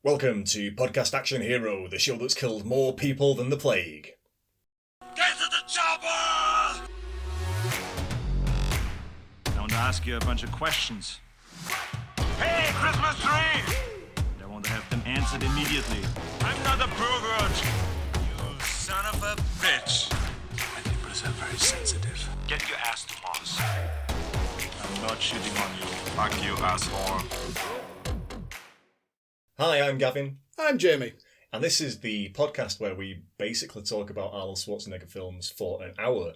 Welcome to Podcast Action Hero, the show that's killed more people than the plague. Get to the chopper! I want to ask you a bunch of questions. Hey, Christmas tree! I want to have them answered immediately. I'm not a pervert! You son of a bitch! I think myself very sensitive. Get your ass to Mars. I'm not shitting on you. Fuck you, asshole. Hi, I'm Gavin, I'm Jamie. and this is the podcast where we basically talk about Arnold Schwarzenegger films for an hour.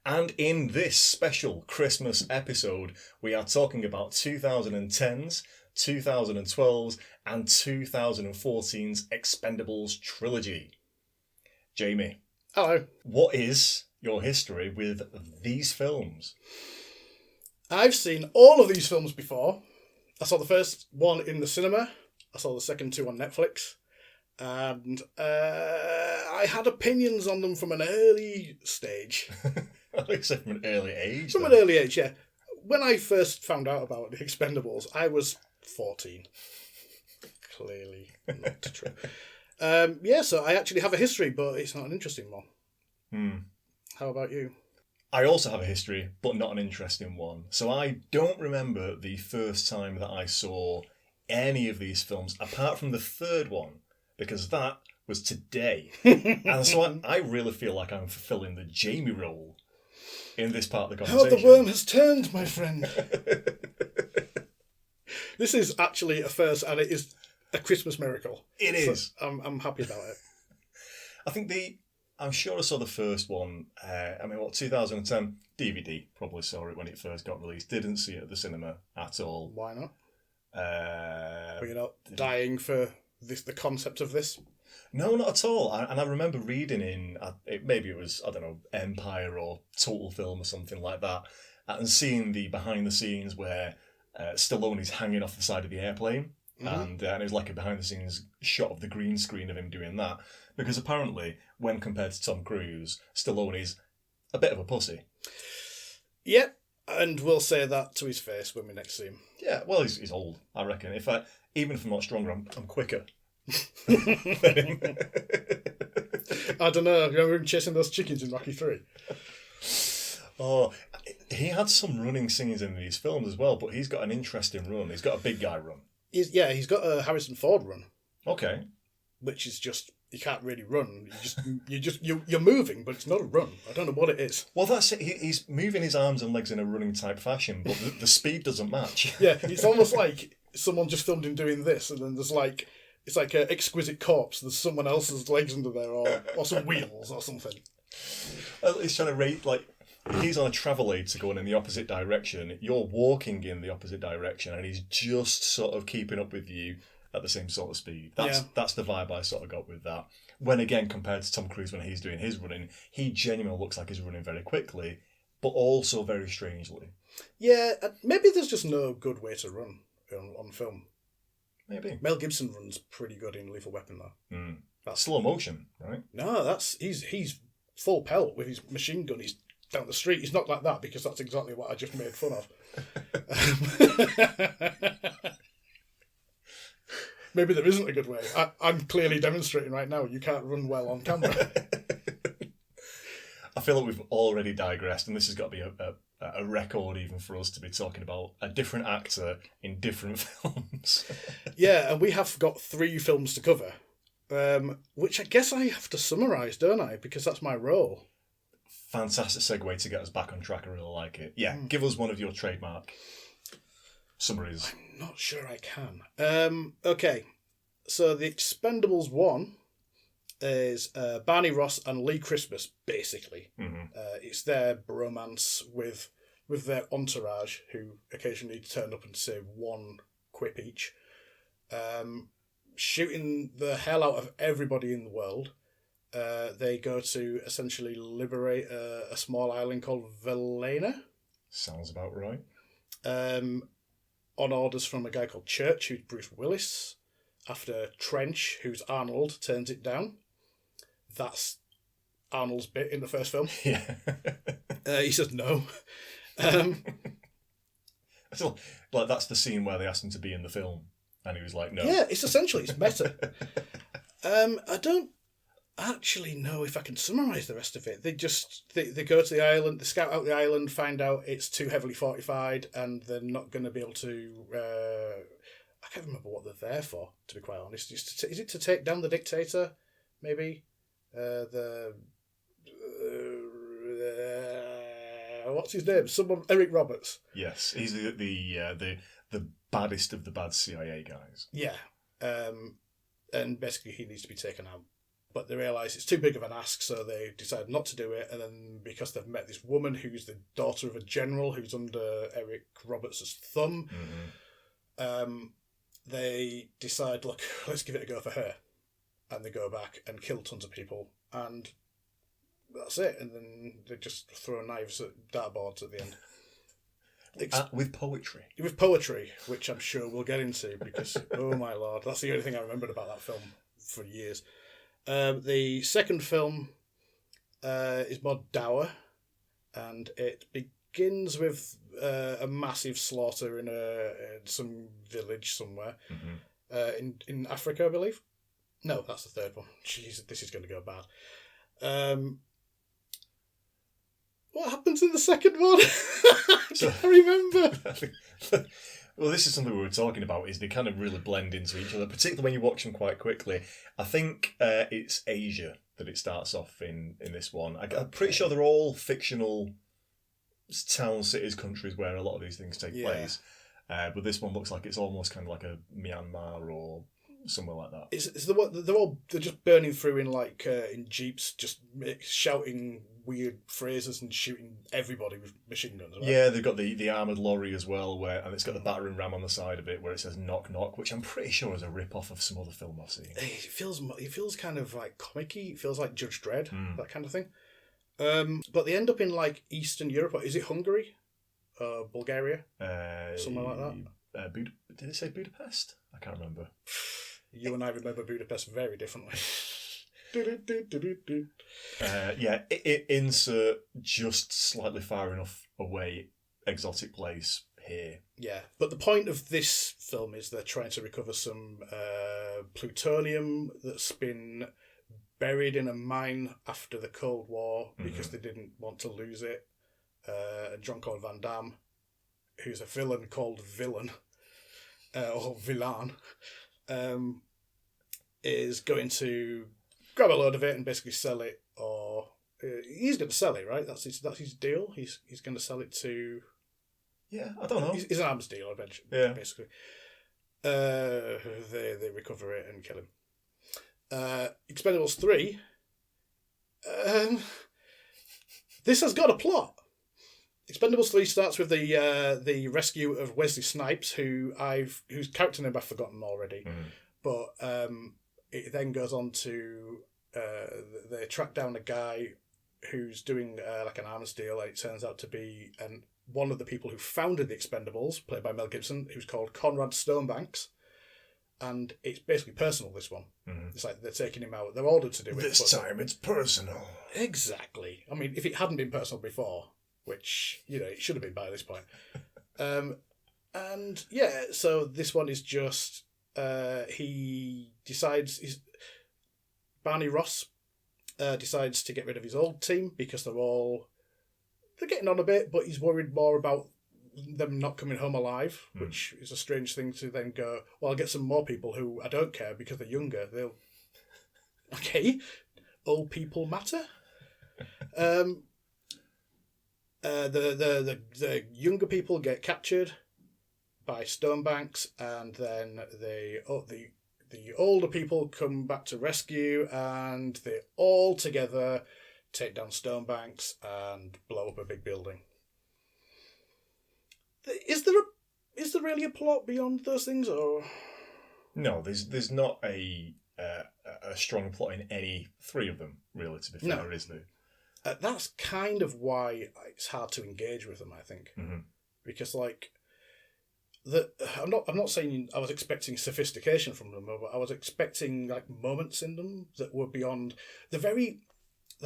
And in this special Christmas episode, we are talking about 2010's, 2012's, and 2014's Expendables Trilogy. Jamie, Hello. what is your history with these films? I've seen all of these films before. I saw the first one in the cinema. I saw the second two on Netflix. And I had opinions on them from an early stage. At least from an early age. From then. an early age, yeah. When I first found out about the Expendables, I was 14. Clearly not true. So I actually have a history, but it's not an interesting one. How about you? I also have a history, but not an interesting one. So I don't remember the first time that I saw any of these films, apart from the third one, because that was today. And so I really feel like I'm fulfilling the Jamie role in this part of the How conversation. the worm has turned, my friend. This is actually a first, and it is a Christmas miracle. It is. So I'm happy about it. I think I'm sure I saw the first one, 2010 DVD, probably saw it when it first got released. Didn't see it at the cinema at all. Why not? Were you not dying for the concept of this? No, not at all. And I remember reading maybe it was, Empire or Total Film or something like that, and seeing the behind the scenes where Stallone is hanging off the side of the airplane, and it was like a behind the scenes shot of the green screen of him doing that, because apparently when compared to Tom Cruise, Stallone is a bit of a pussy. Yep, and we'll say that to his face when we next see him. Yeah, well, he's old, I reckon. Even if I'm not stronger, I'm quicker. I don't know. Remember him chasing those chickens in Rocky 3? Oh, he had some running scenes in these films as well, but he's got an interesting run. He's got a big guy run. He's got a Harrison Ford run, Okay. which is just, you can't really run. You're moving, but it's not a run. I don't know what it is. Well, that's it. He's moving his arms and legs in a running type fashion, but the speed doesn't match. Yeah, it's almost like someone just filmed him doing this, and then there's like, it's like an exquisite corpse. There's someone else's legs under there, or some wheels or something. He's trying to rate, he's on a travel aid to going in the opposite direction. You're walking in the opposite direction, and he's just sort of keeping up with you at the same sort of speed. That's the vibe I sort of got with that. When again, compared to Tom Cruise when he's doing his running, he genuinely looks like he's running very quickly, but also very strangely. Yeah, maybe there's just no good way to run on film. Maybe. Mel Gibson runs pretty good in Lethal Weapon, though. That's slow motion, right? No, he's full pelt with his machine gun. He's down the street. He's not like that, because that's exactly what I just made fun of. Maybe there isn't a good way. I'm clearly demonstrating right now you can't run well on camera. I feel like we've already digressed, and this has got to be a record even for us to be talking about a different actor in different films. Yeah, and we have got 3 films to cover, which I guess I have to summarise, don't I? Because that's my role. Fantastic segue to get us back on track. I really like it. Yeah, give us one of your trademark summaries. I'm not sure I can. Okay, so the Expendables 1 is Barney Ross and Lee Christmas, basically. It's their bromance with their entourage, who occasionally turn up and say one quip each. Shooting the hell out of everybody in the world. They go to essentially liberate a small island called Velena. Sounds about right. On orders from a guy called Church, who's Bruce Willis, after Trench, who's Arnold, turns it down. That's Arnold's bit in the first film. Yeah. He says no. So, like, that's the scene where they asked him to be in the film, And he was like, no. Yeah, it's meta. I don't actually know if I can summarise the rest of it. They go to the island, they scout out the island, find out it's too heavily fortified, and they're not going to be able to. I can't remember what they're there for, to be quite honest. Is it to take down the dictator? Maybe what's his name? Someone Eric Roberts. Yes, he's the baddest of the bad CIA guys. Yeah, and basically he needs to be taken out. But they realise it's too big of an ask, so they decide not to do it. And then because they've met this woman who's the daughter of a general who's under Eric Roberts' thumb, they decide, look, let's give it a go for her. And they go back and kill tons of people. And that's it. And then they just throw knives at dartboards at the end. With poetry. With poetry, which I'm sure we'll get into because, oh my lord, that's the only thing I remembered about that film for years. The second film is more dour, and it begins with a massive slaughter in some village somewhere in Africa, I believe. No, that's the third one. Jeez, this is going to go bad. What happens in the second one? I can't remember. Well, this is something we were talking about, is they kind of really blend into each other, particularly when you watch them quite quickly. I think it's Asia that it starts off in this one. I'm pretty sure they're all fictional towns, cities, countries where a lot of these things take place. But this one looks like it's almost kind of like a Myanmar or somewhere like that. It's the one they're just burning through in jeeps, just shouting weird phrases and shooting everybody with machine guns. Right? Yeah, they've got the armoured lorry as well, and it's got the battering ram on the side of it where it says knock knock, which I'm pretty sure is a rip off of some other film I've seen. It feels kind of like comic-y. It feels like Judge Dredd, that kind of thing. But they end up in like Eastern Europe. Is it Hungary? Bulgaria? Somewhere like that? Did it say Budapest? I can't remember. You and I remember Budapest very differently. Insert just slightly far enough away exotic place here. Yeah, but the point of this film is they're trying to recover some plutonium that's been buried in a mine after the Cold War because they didn't want to lose it. A Jean-Claude Van Damme, who's a villain called Villain, or Villan, is going to grab a load of it and basically sell it, or he's going to sell it, right? That's his deal. He's going to sell it to. Yeah, I don't know. He's an arms dealer eventually. Yeah. Basically, they recover it and kill him. Expendables 3. This has got a plot. Expendables 3 starts with the rescue of Wesley Snipes, whose character name I've forgotten already, but it then goes on to they track down a guy who's doing like an arms deal, and it turns out to be one of the people who founded the Expendables, played by Mel Gibson, who's called Conrad Stonebanks, and it's basically personal. This one, it's like they're taking him out. They're ordered to do it. This time it's personal. Exactly. I mean, if it hadn't been personal before, which it should have been by this point, and yeah, so this one is just he decides Barney Ross decides to get rid of his old team because they're getting on a bit, but he's worried more about them not coming home alive, which is a strange thing to then go, well, I'll get some more people who I don't care because they're younger. Okay, old people matter. The younger people get captured by Stonebanks, and then the older people come back to rescue, and they all together take down Stonebanks and blow up a big building. Is there really a plot beyond those things, or no? There's not a strong plot in any three of them, really. To be fair, is there? That's kind of why it's hard to engage with them, I think, because I'm not saying I was expecting sophistication from them, but I was expecting like moments in them that were beyond they're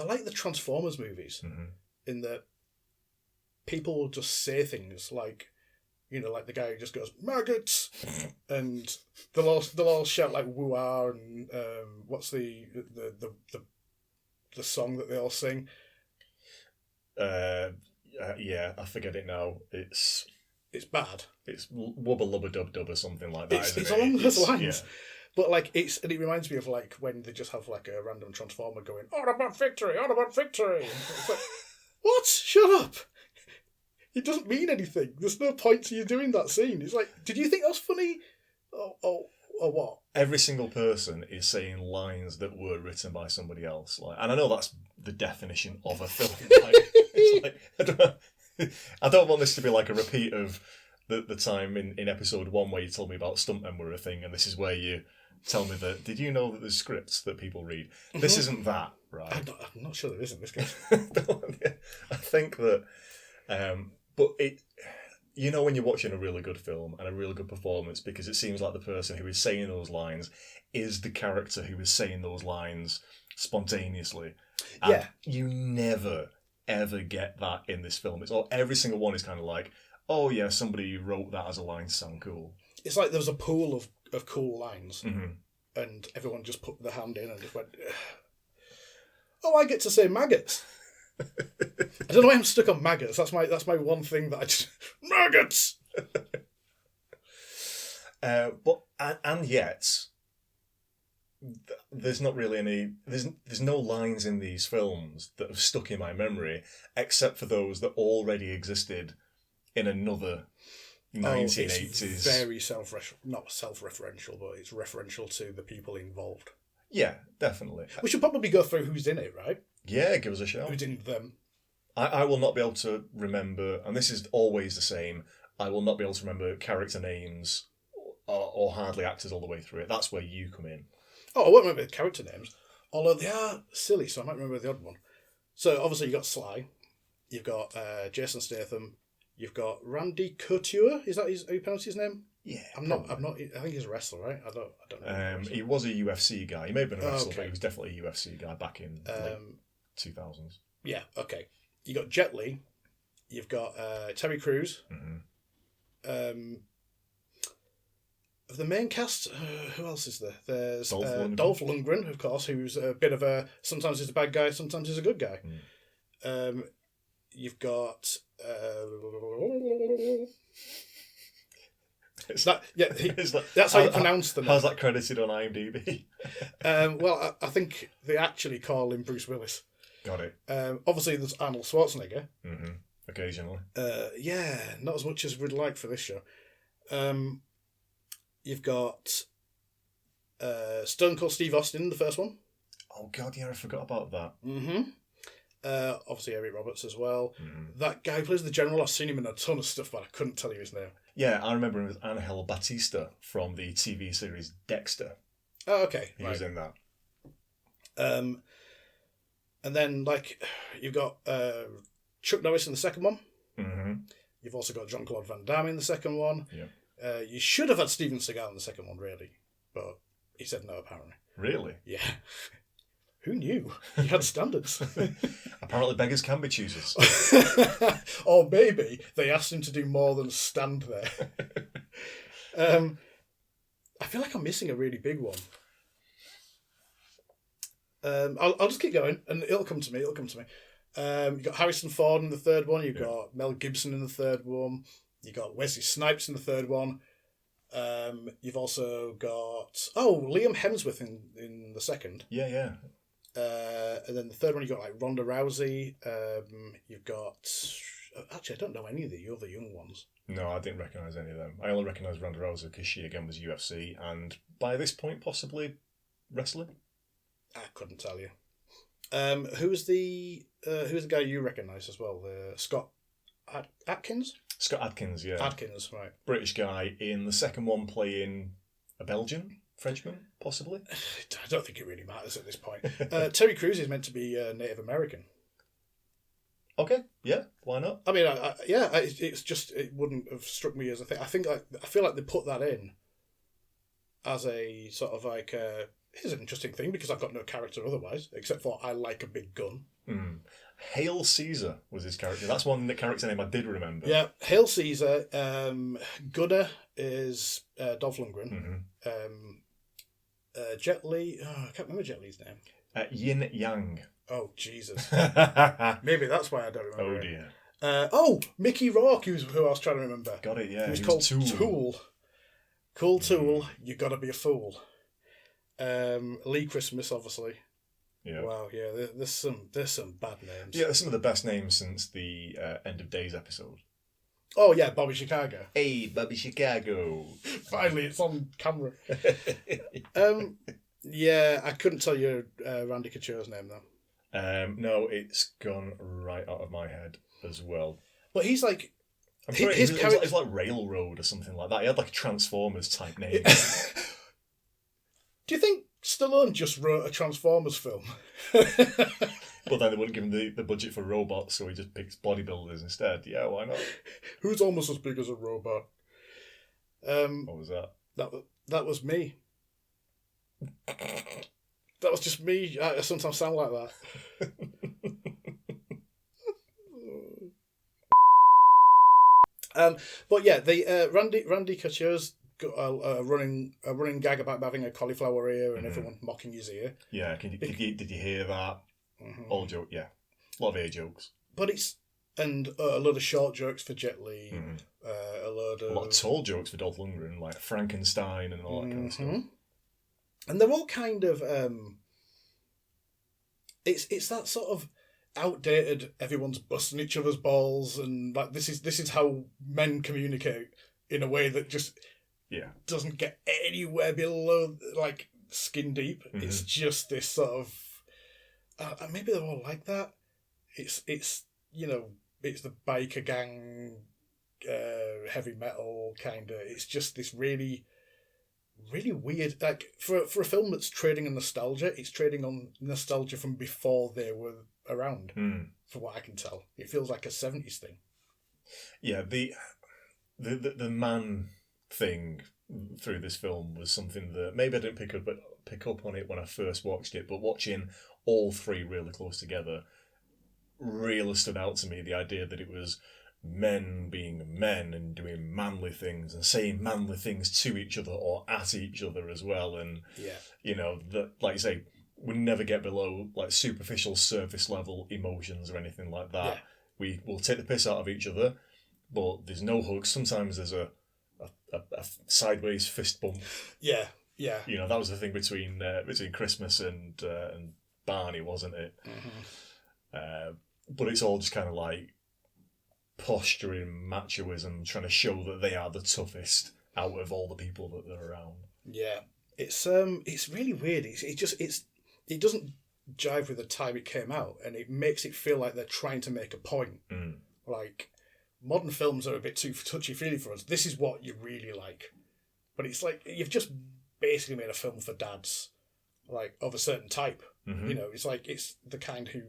like the Transformers movies, in that people will just say things like, Like the guy who just goes maggots, and they'll all shout like woo-ah, and what's the song that they all sing? Yeah, I forget it now. It's bad. It's wubba lubba dub dub or something like that. It's along those lines. Yeah. But it reminds me of like when they just have like a random transformer going, "On about victory, on about victory." It's like, what? Shut up! It doesn't mean anything. There's no point to you doing that scene. It's like, did you think that was funny? Or what? Every single person is saying lines that were written by somebody else. And I know that's the definition of a film. I don't want this to be like a repeat of the time in episode 1 where you told me about stuntmen were a thing, and this is where you tell me that, did you know that there's scripts that people read? This isn't that, right? I'm not sure there isn't this case. I think that, but when you're watching a really good film and a really good performance, because it seems like the person who is saying those lines is the character who is saying those lines spontaneously. And yeah. You never, ever get that in this film. Every single one is kind of like, oh yeah, somebody wrote that as a line to sound cool. It's like there was a pool of cool lines, mm-hmm. and everyone just put their hand in and just went, oh, I get to say maggots. I don't know why I'm stuck on maggots. That's my one thing that I just... Maggots! And yet, there's not really any... There's no lines in these films that have stuck in my memory, except for those that already existed in another 1980s... It's very not self-referential, but it's referential to the people involved. Yeah, definitely. We should probably go through who's in it, right? Yeah, give us a shout. Who's in them? I will not be able to remember, and this is always the same, I will not be able to remember character names or hardly actors all the way through it. That's where you come in. Oh, I won't remember the character names, although they are silly, so I might remember the odd one. So, obviously, you've got Sly, you've got Jason Statham, you've got Randy Couture, is that how you pronounce his name? Yeah. I'm not, I think he's a wrestler, right? I don't know. He was a UFC guy. He may have been a wrestler, but he was definitely a UFC guy back in the late 2000s. Yeah, okay. You got Jet Li, you've got Terry Crews. Mm-hmm. Of the main cast, who else is there? There's Dolph Lundgren, of course, who's a bit of a... Sometimes he's a bad guy, sometimes he's a good guy. Mm. You've got... that's how you pronounce the name. How's that credited on IMDb? Well, I think they actually call him Bruce Willis. Got it. Obviously, there's Arnold Schwarzenegger. Mm-hmm. Occasionally. Yeah, not as much as we'd like for this show. You've got Stone Cold Steve Austin, the first one. Oh, God, yeah, I forgot about that. Mm-hmm. Obviously, Eric Roberts as well. Mm. That guy who plays the general. I've seen him in a ton of stuff, but I couldn't tell you his name. Yeah, I remember him as Angel Batista from the TV series Dexter. Oh, okay. He was in that. And then, you've got Chuck Norris in the second one. Mm-hmm. You've also got Jean-Claude Van Damme in the second one. Yeah. You should have had Steven Seagal in the second one, really. But he said no, apparently. Really? Yeah. Who knew? He had standards. Apparently beggars can be choosers. Or maybe they asked him to do more than stand there. I feel like I'm missing a really big one. I'll just keep going, and it'll come to me. You've got Harrison Ford in the third one. You've got Mel Gibson in the third one. You've got Wesley Snipes in the third one. You've also got Liam Hemsworth in the second. Yeah. And then the third one, you've got Ronda Rousey. You've got... Actually, I don't know any of the other young ones. No, I didn't recognise any of them. I only recognise Ronda Rousey because she, again, was UFC, and by this point, possibly wrestling? I couldn't tell you. Who's the guy you recognise as well? Scott Atkins? Scott Adkins, yeah. Adkins, right. British guy in the second one playing a Belgian? Frenchman, possibly? I don't think it really matters at this point. Terry Crews is meant to be Native American. Okay, yeah, why not? I mean, it's just, it wouldn't have struck me as a thing. I feel like they put that in as a sort of here's an interesting thing because I've got no character otherwise, except for I like a big gun. Mm. Hail Caesar was his character. That's one character name I did remember. Yeah, Hail Caesar. Gunnar is Dolph Lundgren. Jet Li. Oh, I can't remember Jet Li's name. Yin Yang. Oh, Jesus. Maybe that's why I don't remember. Oh, it. dear. Mickey Rourke, who I was trying to remember. Got it, yeah. He was He called was Tool. Cool Tool, you gotta be a fool. Lee Christmas, obviously. Yeah. Wow, yeah, there's some bad names. Yeah, some of the best names since the End of Days episode. Oh, yeah, Bobby Chicago. Hey, Bobby Chicago. Finally, it's on camera. Yeah, I couldn't tell you Randy Couture's name, though. No, it's gone right out of my head as well. But he's like... I'm sure it's like Railroad or something like that. He had like a Transformers type name. Do you think Stallone just wrote a Transformers film? But then they wouldn't give him the budget for robots, so he just picks bodybuilders instead. Yeah, why not? Who's almost as big as a robot? What was that? That was me. That was just me. I sometimes sound like that. But yeah, the Randy Couture's got a running gag about having a cauliflower ear and everyone mocking his ear. Yeah, did you hear that? All joke, yeah, a lot of ear jokes. But it's a load of short jokes for Jet Li, a lot of tall jokes for Dolph Lundgren, like Frankenstein and all that kind of stuff. And they're all kind of it's that sort of outdated, everyone's busting each other's balls, and like this is how men communicate in a way that just doesn't get anywhere below like skin deep. It's just this sort of maybe they're all like that. It's it's the biker gang, heavy metal kind of. It's just this really weird, like for a film that's trading on nostalgia. It's trading on nostalgia from before they were around. From what I can tell, it feels like a 70s thing. Yeah, the man thing through this film was something that maybe I didn't pick up on it when I first watched it, but watching all three really close together really stood out to me. The idea that it was men being men and doing manly things and saying manly things to each other or at each other as well, and that, like you say, we never get below like superficial surface level emotions or anything like that. We will take the piss out of each other, but there's no hugs. Sometimes there's a sideways fist bump. Yeah. That was the thing between Christmas and Barney, wasn't it? But it's all just kind of like posturing, machoism, trying to show that they are the toughest out of all the people that they're around. Yeah, it's really weird. It doesn't jive with the time it came out, and it makes it feel like they're trying to make a point. Like modern films are a bit too touchy-feely for us. This is what you really like, but it's like you've just basically made a film for dads, like of a certain type. It's like it's the kind who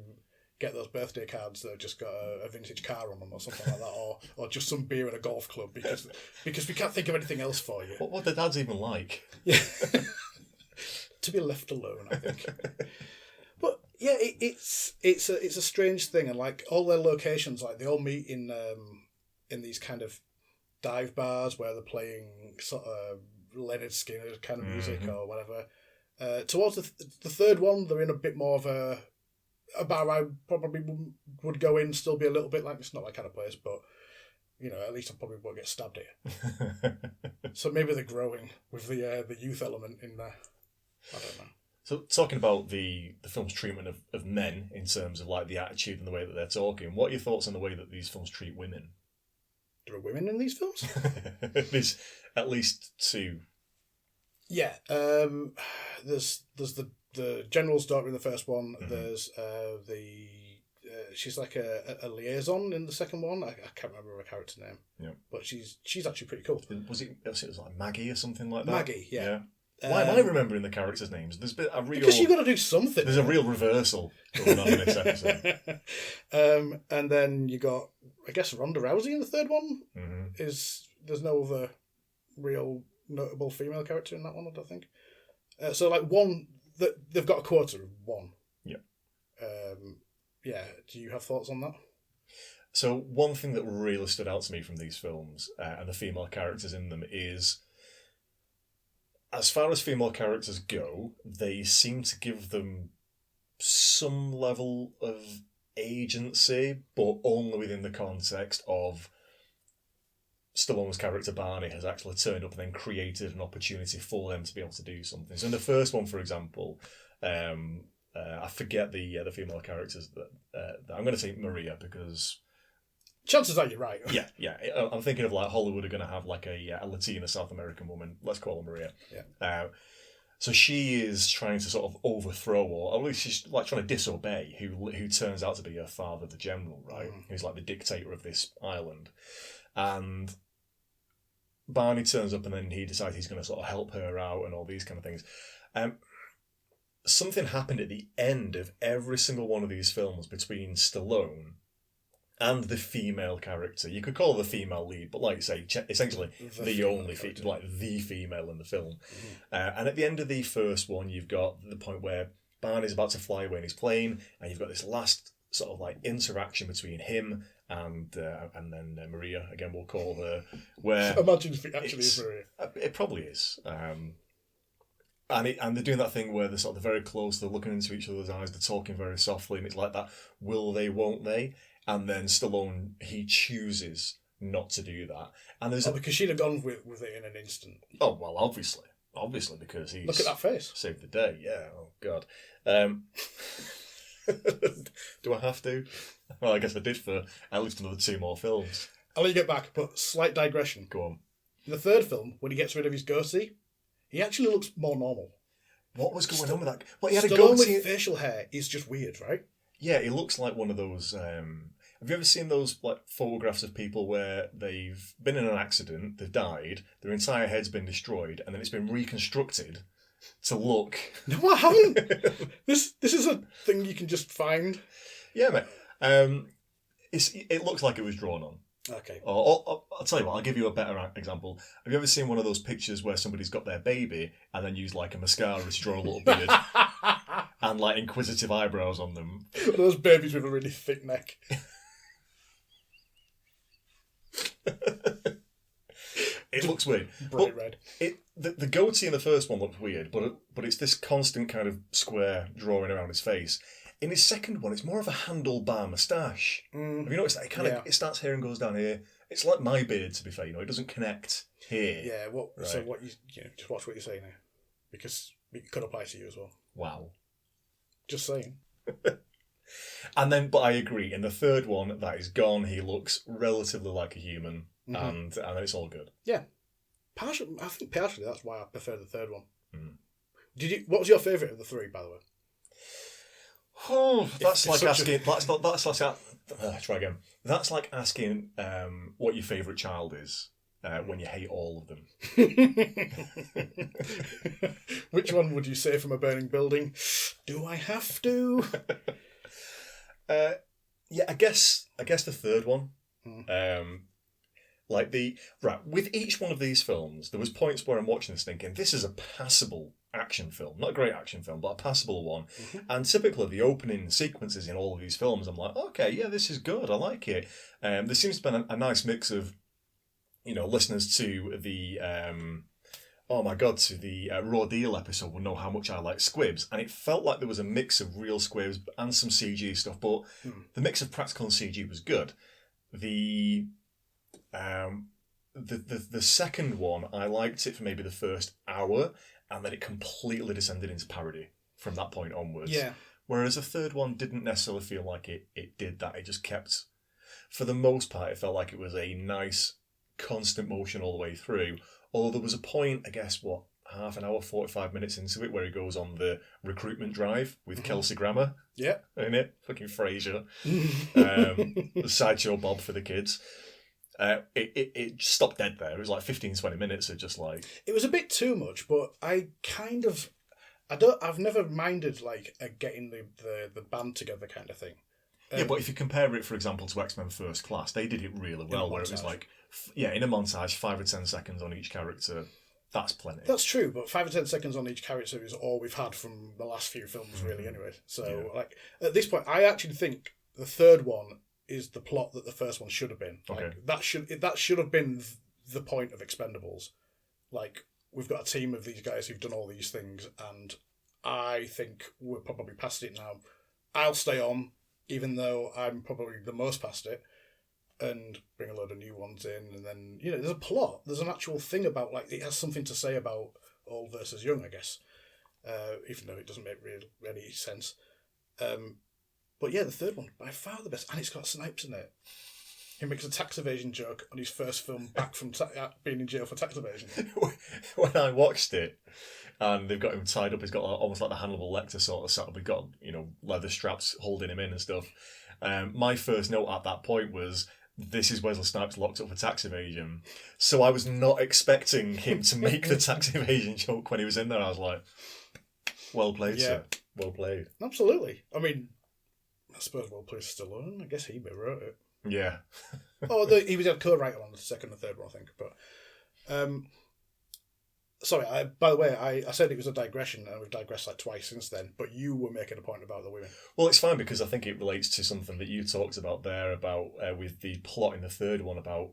get those birthday cards that have just got a vintage car on them or something like that, or just some beer at a golf club because we can't think of anything else for you. What the dads even like? Yeah, to be left alone, I think. But yeah, it's a strange thing, and like all their locations, like they all meet in these kind of dive bars where they're playing sort of Leonard Skinner kind of music or whatever. Towards the third one, they're in a bit more of a bar I probably would go in, still be a little bit like, it's not that kind of place, but at least I probably won't get stabbed here. So maybe they're growing with the youth element in there. I don't know. So talking about the film's treatment of men in terms of like the attitude and the way that they're talking, what are your thoughts on the way that these films treat women? There are women in these films? There's at least two. Yeah. There's the general's daughter in the first one. There's she's like a liaison in the second one. I can't remember her character name. Yeah, but she's actually pretty cool. Was it like Maggie or something like that? Maggie, yeah. Why am I remembering the characters' names? There's been a real, because you've got to do something. There's a real reversal going on in this episode. And then you got, I guess, Ronda Rousey in the third one. There's no other real notable female character in that one, I don't think. So like one that they've got a quota of one. Yeah. yeah, do you have thoughts on that? So one thing that really stood out to me from these films and the female characters in them is, as far as female characters go, they seem to give them some level of agency, but only within the context of Stallone's character Barney has actually turned up and then created an opportunity for them to be able to do something. So in the first one, for example, I forget the female characters that I'm going to say Maria because chances are you're right. yeah. I'm thinking of like Hollywood are going to have like a Latina South American woman. Let's call her Maria. Yeah. So she is trying to sort of overthrow, or at least she's like trying to disobey who turns out to be her father, the general, right? Who's like the dictator of this island. And Barney turns up and then he decides he's going to sort of help her out and all these kind of things. Something happened at the end of every single one of these films between Stallone and the female character. You could call her the female lead, but like you say, essentially the only the female in the film. And at the end of the first one, you've got the point where Barney's about to fly away in his plane, and you've got this last sort of like interaction between him and then Maria, again we'll call her, where imagine if it actually is Maria. It probably is. And they're doing that thing where they're sort of very close, they're looking into each other's eyes, they're talking very softly, and it's like that, will they, won't they? And then Stallone, he chooses not to do that. And there's because she'd have gone with it in an instant. Oh, well, obviously, because he's... Look at that face. Saved the day, yeah, oh God. Do I have to? Well, I guess I did for at least another 2 more films. I'll let you get back, but slight digression. Go on. In the third film, when he gets rid of his goatee, he actually looks more normal. What was going on with that? Well, he had a Stallone goatee. with facial hair is just weird, right? Yeah, he looks like one of those... have you ever seen those like photographs of people where they've been in an accident, they've died, their entire head's been destroyed, and then it's been reconstructed to look... No, I haven't. This is a thing you can just find. Yeah, mate. It looks like it was drawn on. Okay. Or I'll tell you what, I'll give you a better example. Have you ever seen one of those pictures where somebody's got their baby and then use like a mascara to draw a little beard and like inquisitive eyebrows on them? One of those babies with a really thick neck. It looks weird. Bright red. The goatee in the first one looked weird, but it's this constant kind of square drawing around his face. In his second one, it's more of a handlebar moustache. Have you noticed that? It starts here and goes down here. It's like my beard, to be fair. It doesn't connect here. Yeah. Right. So what you just watch what you say now, because it could apply to you as well. Wow. Just saying. But I agree. In the third one, that is gone. He looks relatively like a human, and then it's all good. Yeah. I think partially that's why I prefer the third one. What was your favourite of the 3, by the way? Oh, that's like asking. Try again. That's like asking what your favourite child is when you hate all of them. Which one would you say from a burning building? Do I have to? Yeah, I guess the third one. With each one of these films, there was points where I'm watching this thinking, this is a passable action film. Not a great action film, but a passable one. And typically the opening sequences in all of these films, I'm like, okay, yeah, this is good. I like it. There seems to be a nice mix of, listeners to the... to the Raw Deal episode will know how much I like squibs, and it felt like there was a mix of real squibs and some CG stuff, but the mix of practical and CG was good. The second one, I liked it for maybe the first hour, and then it completely descended into parody from that point onwards. Yeah. Whereas the third one didn't necessarily feel like it did that. It just kept, for the most part, it felt like it was a nice, constant motion all the way through. Although there was a point, I guess, half an hour, 45 minutes into it, where he goes on the recruitment drive with Kelsey Grammer. Yeah. In it. Fucking Frasier. Sideshow Bob for the kids. It stopped dead there. It was like 15, 20 minutes of just like... It was a bit too much, but I've never minded like getting the band together kind of thing. Yeah, but if you compare it, for example, to X-Men First Class, they did it really well, where it was like, in a montage, 5 or 10 seconds on each character. That's plenty. That's true, but 5 or 10 seconds on each character is all we've had from the last few films, really, anyway. So, like, at this point, I actually think the third one is the plot that the first one should have been. Okay. Like, that should have been the point of Expendables. Like, we've got a team of these guys who've done all these things, and I think we're probably past it now. I'll stay on, even though I'm probably the most past it, and bring a load of new ones in, and then, you know, there's a plot. There's an actual thing about, like, it has something to say about old versus young, I guess, even though it doesn't make any sense. But yeah, the third one, by far the best, and it's got Snipes in it. He makes a tax evasion joke on his first film back from being in jail for tax evasion. When I watched it, and they've got him tied up, he's got almost like the Hannibal Lecter sort of setup. We've got, you know, leather straps holding him in and stuff. My first note at that point was, this is Wesley Snipes locked up for tax evasion. So I was not expecting him to make the tax evasion joke when he was in there. I was like, well played, sir. Well played. Absolutely. I mean, I suppose well played Stallone. I guess he wrote it. Yeah. He was a co-writer on the second and third one, I think. But sorry, by the way, I said it was a digression, and we've digressed like twice since then, but you were making a point about the women. Well, it's fine, because I think it relates to something that you talked about there, about with the plot in the third one, about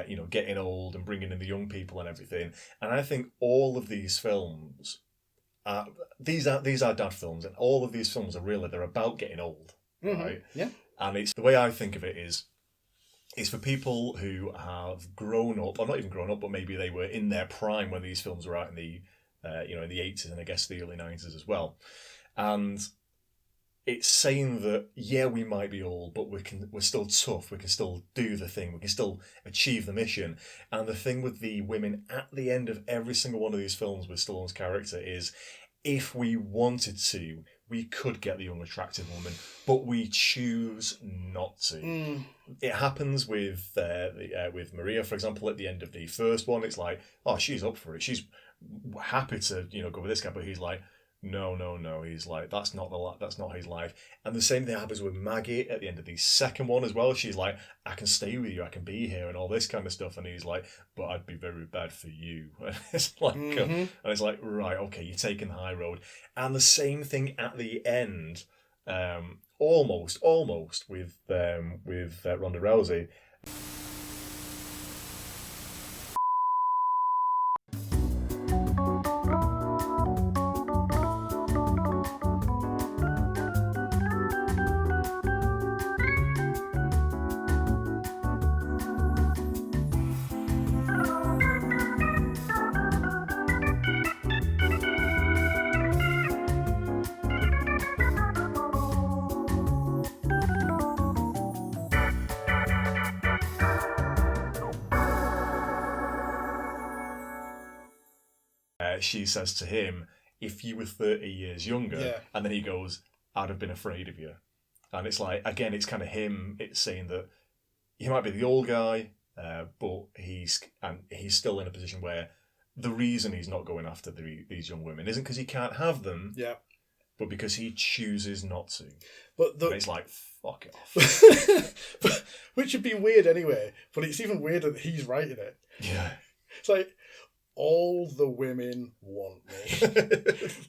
you know, getting old and bringing in the young people and everything. And I think all of these films, these are dad films, and all of these films they're about getting old, right? Yeah. And it's the way I think of it is for people who have grown up, or not even grown up, but maybe they were in their prime when these films were out in the in the 80s, and I guess the early 90s as well. And it's saying that, yeah, we might be old, but we're still tough. We can still do the thing. We can still achieve the mission. And the thing with the women at the end of every single one of these films with Stallone's character is, if we wanted to, we could get the young, attractive woman, but we choose not to. It happens with Maria, for example, at the end of the first one. It's like, oh, she's up for it. She's happy to, you know, go with this guy, but he's like, no. He's like, that's not his life. And the same thing happens with Maggie at the end of the second one as well. She's like, I can stay with you, I can be here, and all this kind of stuff. And he's like, but I'd be very bad for you. And it's like, and it's like, right, okay, you're taking the high road. And the same thing at the end, almost with Ronda Rousey. She says to him, if you were 30 years younger, and then he goes, I'd have been afraid of you. And it's like, again, it's kind of him, it's saying that he might be the old guy, but he's still in a position where the reason he's not going after these young women isn't because he can't have them, but because he chooses not to. But and it's like, fuck it off. Which would be weird anyway, but it's even weirder that he's writing it. Yeah. It's like, all the women want me,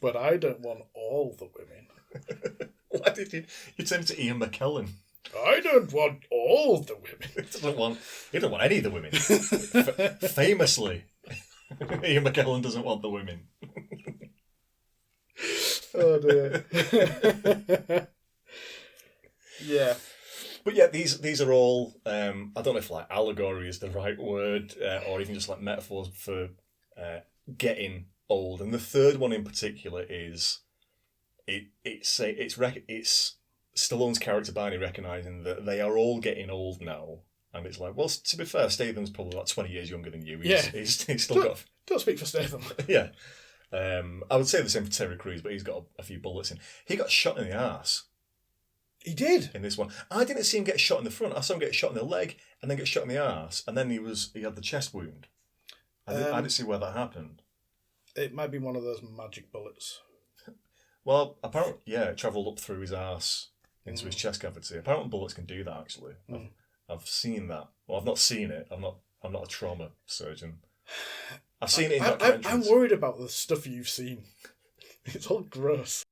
but I don't want all the women. Why did you turn to Ian McKellen? I don't want all the women. He doesn't want any of the women. Famously, Ian McKellen doesn't want the women. Oh dear. Yeah. But yeah, these are all, I don't know if like allegory is the right word, or even just like metaphors for getting old. And the third one in particular is it's Stallone's character Barney recognising that they are all getting old now. And it's like, well, to be fair, Statham's probably like 20 years younger than you. He's still got... Don't speak for Statham. Yeah. I would say the same for Terry Crews, but he's got a few bullets in. He got shot in the arse. He did? In this one. I didn't see him get shot in the front. I saw him get shot in the leg and then get shot in the arse. And then he had the chest wound. I didn't see where that happened. It might be one of those magic bullets. Well, apparently, yeah, it travelled up through his arse into his chest cavity. Apparently bullets can do that, actually. I've seen that. Well, I've not seen it. I'm not a trauma surgeon. I've seen it in I'm documentaries. worried about the stuff you've seen. It's all gross.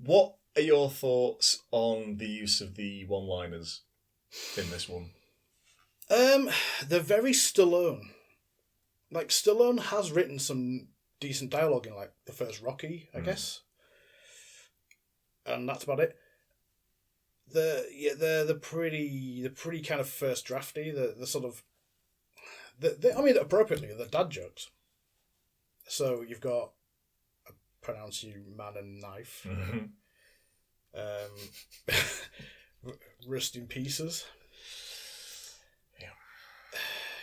What are your thoughts on the use of the one-liners in this one? They're very Stallone. Like, Stallone has written some decent dialogue in, like, the first Rocky, I guess. And that's about it. They're pretty kind of first drafty. The sort of, I mean, appropriately, they're dad jokes. So you've got, I pronounce you man and knife. Rust in pieces.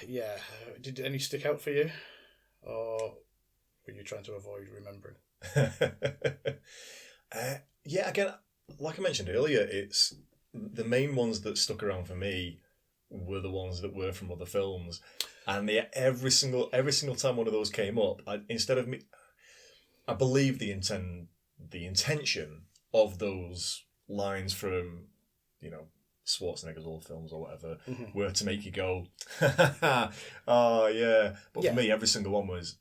Yeah. Did any stick out for you? Or were you trying to avoid remembering? Yeah, again, like I mentioned earlier, it's the main ones that stuck around for me were the ones that were from other films, and every single time one of those came up, I believe the intention of those lines from, you know, Schwarzenegger's old films or whatever were to make you go, oh yeah. But for me, every single one was,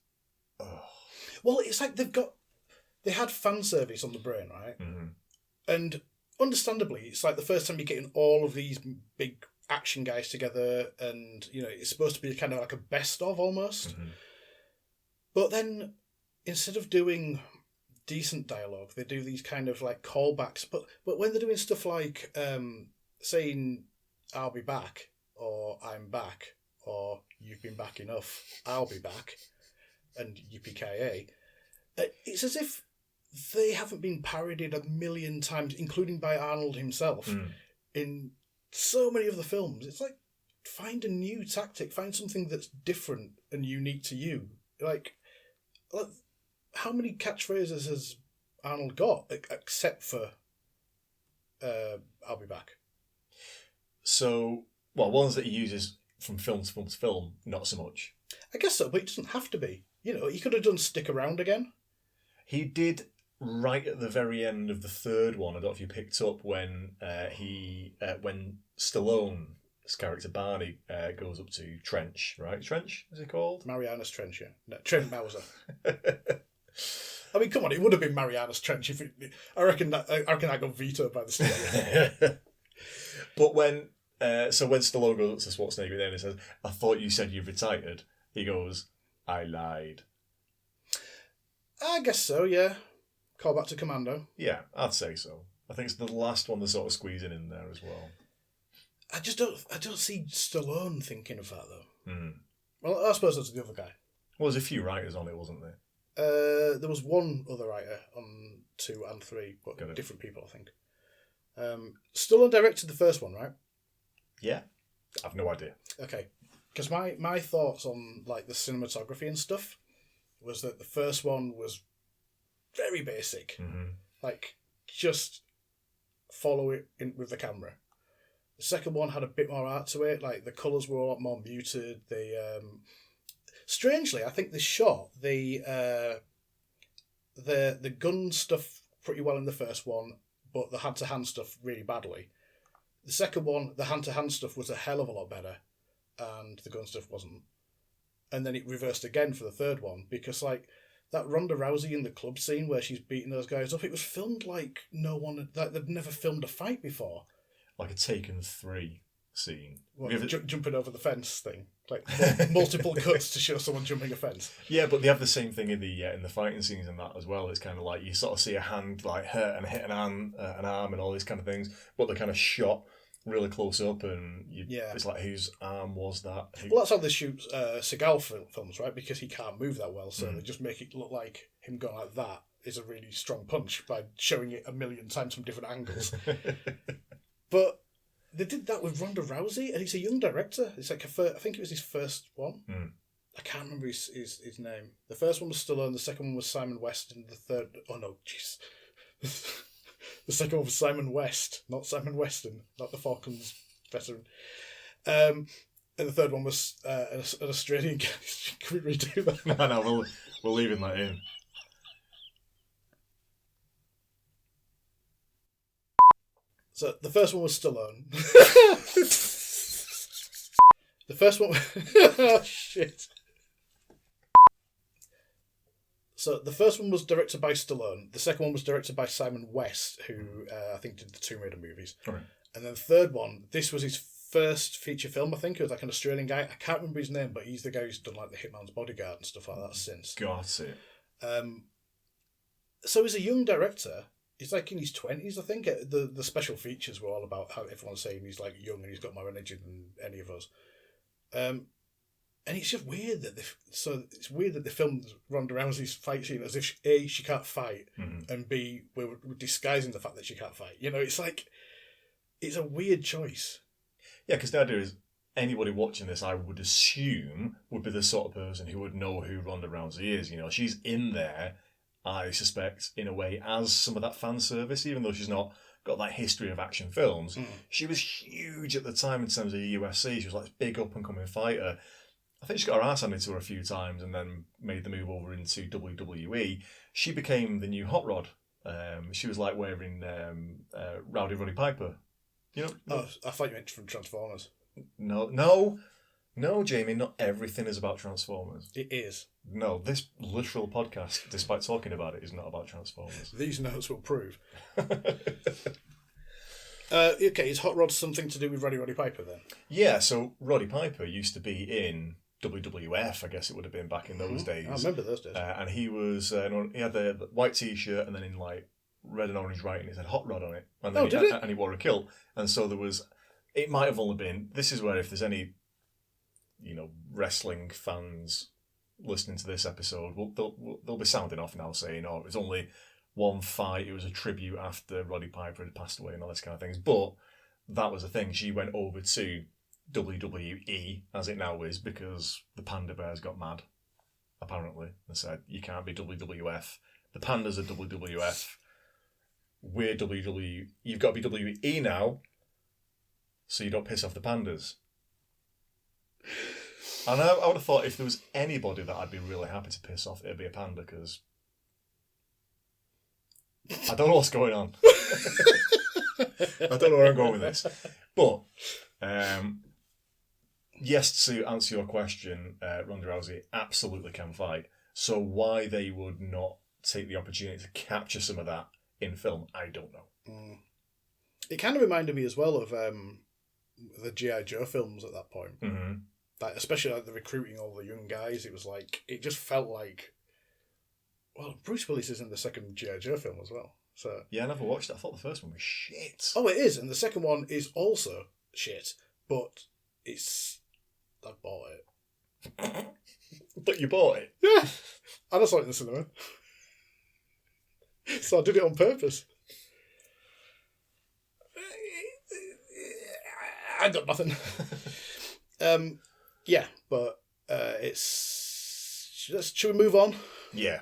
oh. Well, it's like they had fan service on the brain, right? And understandably, it's like the first time you're getting all of these big action guys together, and you know it's supposed to be kind of like a best of almost. But then instead of doing decent dialogue, they do these kind of like callbacks. But when they're doing stuff like saying "I'll be back" or "I'm back" or "You've been back enough, I'll be back," and yippee-ki-yay, it's as if they haven't been parodied a million times, including by Arnold himself, in so many of the films. It's like, find a new tactic, find something that's different and unique to you. Like how many catchphrases has Arnold got, except for "I'll be back"? So, well, ones that he uses from film to film to film, not so much. I guess so, but it doesn't have to be. You know, he could have done "Stick Around Again." He did right at the very end of the third one. I don't know if you picked up when when Stallone's character Barney goes up to Trench, right? Trench, is it called? Mariana's Trench, yeah. No, Trent Mauser. I mean, come on, it would have been Mariana's Trench if I reckon that got vetoed by the studio. But when Stallone goes up to Schwarzenegger then and says, "I thought you said you've retired," he goes, "I lied." I guess so, yeah. Call back to Commando. Yeah, I'd say so. I think it's the last one they're sort of squeezing in there as well. I don't see Stallone thinking of that though. Well, I suppose that's the other guy. Well, there's a few writers on it, wasn't there? There was one other writer on 2 and 3, but different people, I think. Stallone directed the first one, right? Yeah, I've no idea. Okay, because my thoughts on like the cinematography and stuff was that the first one was very basic, like just follow it in with the camera. The second one had a bit more art to it, like the colours were a lot more muted. They strangely, I think they shot the gun stuff pretty well in the first one, but the hand-to-hand stuff really badly. The second one, the hand-to-hand stuff was a hell of a lot better, and the gun stuff wasn't. And then it reversed again for the third one, because like that Ronda Rousey in the club scene where she's beating those guys up, it was filmed like no one, like they'd never filmed a fight before. Like a Taken 3 scene. What, jumping over the fence thing, like multiple cuts to show someone jumping a fence. Yeah, but they have the same thing in the fighting scenes and that as well. It's kind of like you sort of see a hand like hurt and hit an arm and all these kind of things, but they're kind of shot really close up, and it's like, whose arm was that? Well, that's how they shoot Seagal films, right? Because he can't move that well, so they just make it look like him going like that is a really strong punch by showing it a million times from different angles. But they did that with Ronda Rousey, and he's a young director. It's like I think it was his first one. I can't remember his name. The first one was Stallone, the second one was Simon West, and the third... Oh, no, jeez. The second one was Simon West, not Simon Weston, not the Falcons veteran. And the third one was an Australian guy. Can we redo that? No, we're leaving that in. So the first one was Stallone. The first one... Oh, shit. So the first one was directed by Stallone. The second one was directed by Simon West, who I think did the Tomb Raider movies. Right. And then the third one, this was his first feature film, I think. It was like an Australian guy. I can't remember his name, but he's the guy who's done like The Hitman's Bodyguard and stuff like that since. Got it. So he's a young director. He's like in his 20s, I think. The special features were all about how everyone's saying he's like young and he's got more energy than any of us. And it's just weird that they filmed Ronda Rousey's fight scene as if A, she can't fight, and B, we're disguising the fact that she can't fight. You know, it's like, it's a weird choice. Yeah, because the idea is anybody watching this, I would assume, would be the sort of person who would know who Ronda Rousey is. You know, she's in there, I suspect, in a way, as some of that fan service, even though she's not got that history of action films. She was huge at the time in terms of the UFC. She was like this big up-and-coming fighter. I think she got her ass handed to her a few times and then made the move over into WWE. She became the new Hot Rod. She was like wearing Rowdy Roddy Piper. You know? Oh, I thought you meant from Transformers. No, Jamie, not everything is about Transformers. It is. No, this literal podcast, despite talking about it, is not about Transformers. These notes will prove. Okay, is Hot Rod something to do with Roddy Piper then? Yeah, so Roddy Piper used to be in WWF, I guess it would have been back in those days. I remember those days. And he was, he had the white t-shirt and then in like red and orange writing, it said Hot Rod on it. And then and he wore a kilt. And so there was, it might have only been, this is where if there's any, you know, wrestling fans listening to this episode, they'll be sounding off now saying, oh, it was only one fight, it was a tribute after Roddy Piper had passed away and all this kind of things. But that was the thing. She went over to WWE, as it now is, because the Panda Bears got mad, apparently, and said, you can't be WWF. The Pandas are WWF. We're WWE. You've got to be WWE now, so you don't piss off the Pandas. And I would have thought if there was anybody that I'd be really happy to piss off, it'd be a panda, because I don't know what's going on. I don't know where I'm going with this. But, yes, to answer your question, Ronda Rousey absolutely can fight. So why they would not take the opportunity to capture some of that in film, I don't know. It kind of reminded me as well of the G.I. Joe films at that point. Mm-hmm. Like, especially like the recruiting all the young guys. It was like, it just felt like, well, Bruce Willis is in the second G.I. Joe film as well. So yeah, I never watched it. I thought the first one was shit. Oh, it is, and the second one is also shit, but I bought it. But you bought it? Yeah, and I saw it in the cinema. So I did it on purpose. I got nothing. Yeah, but should we move on? Yeah.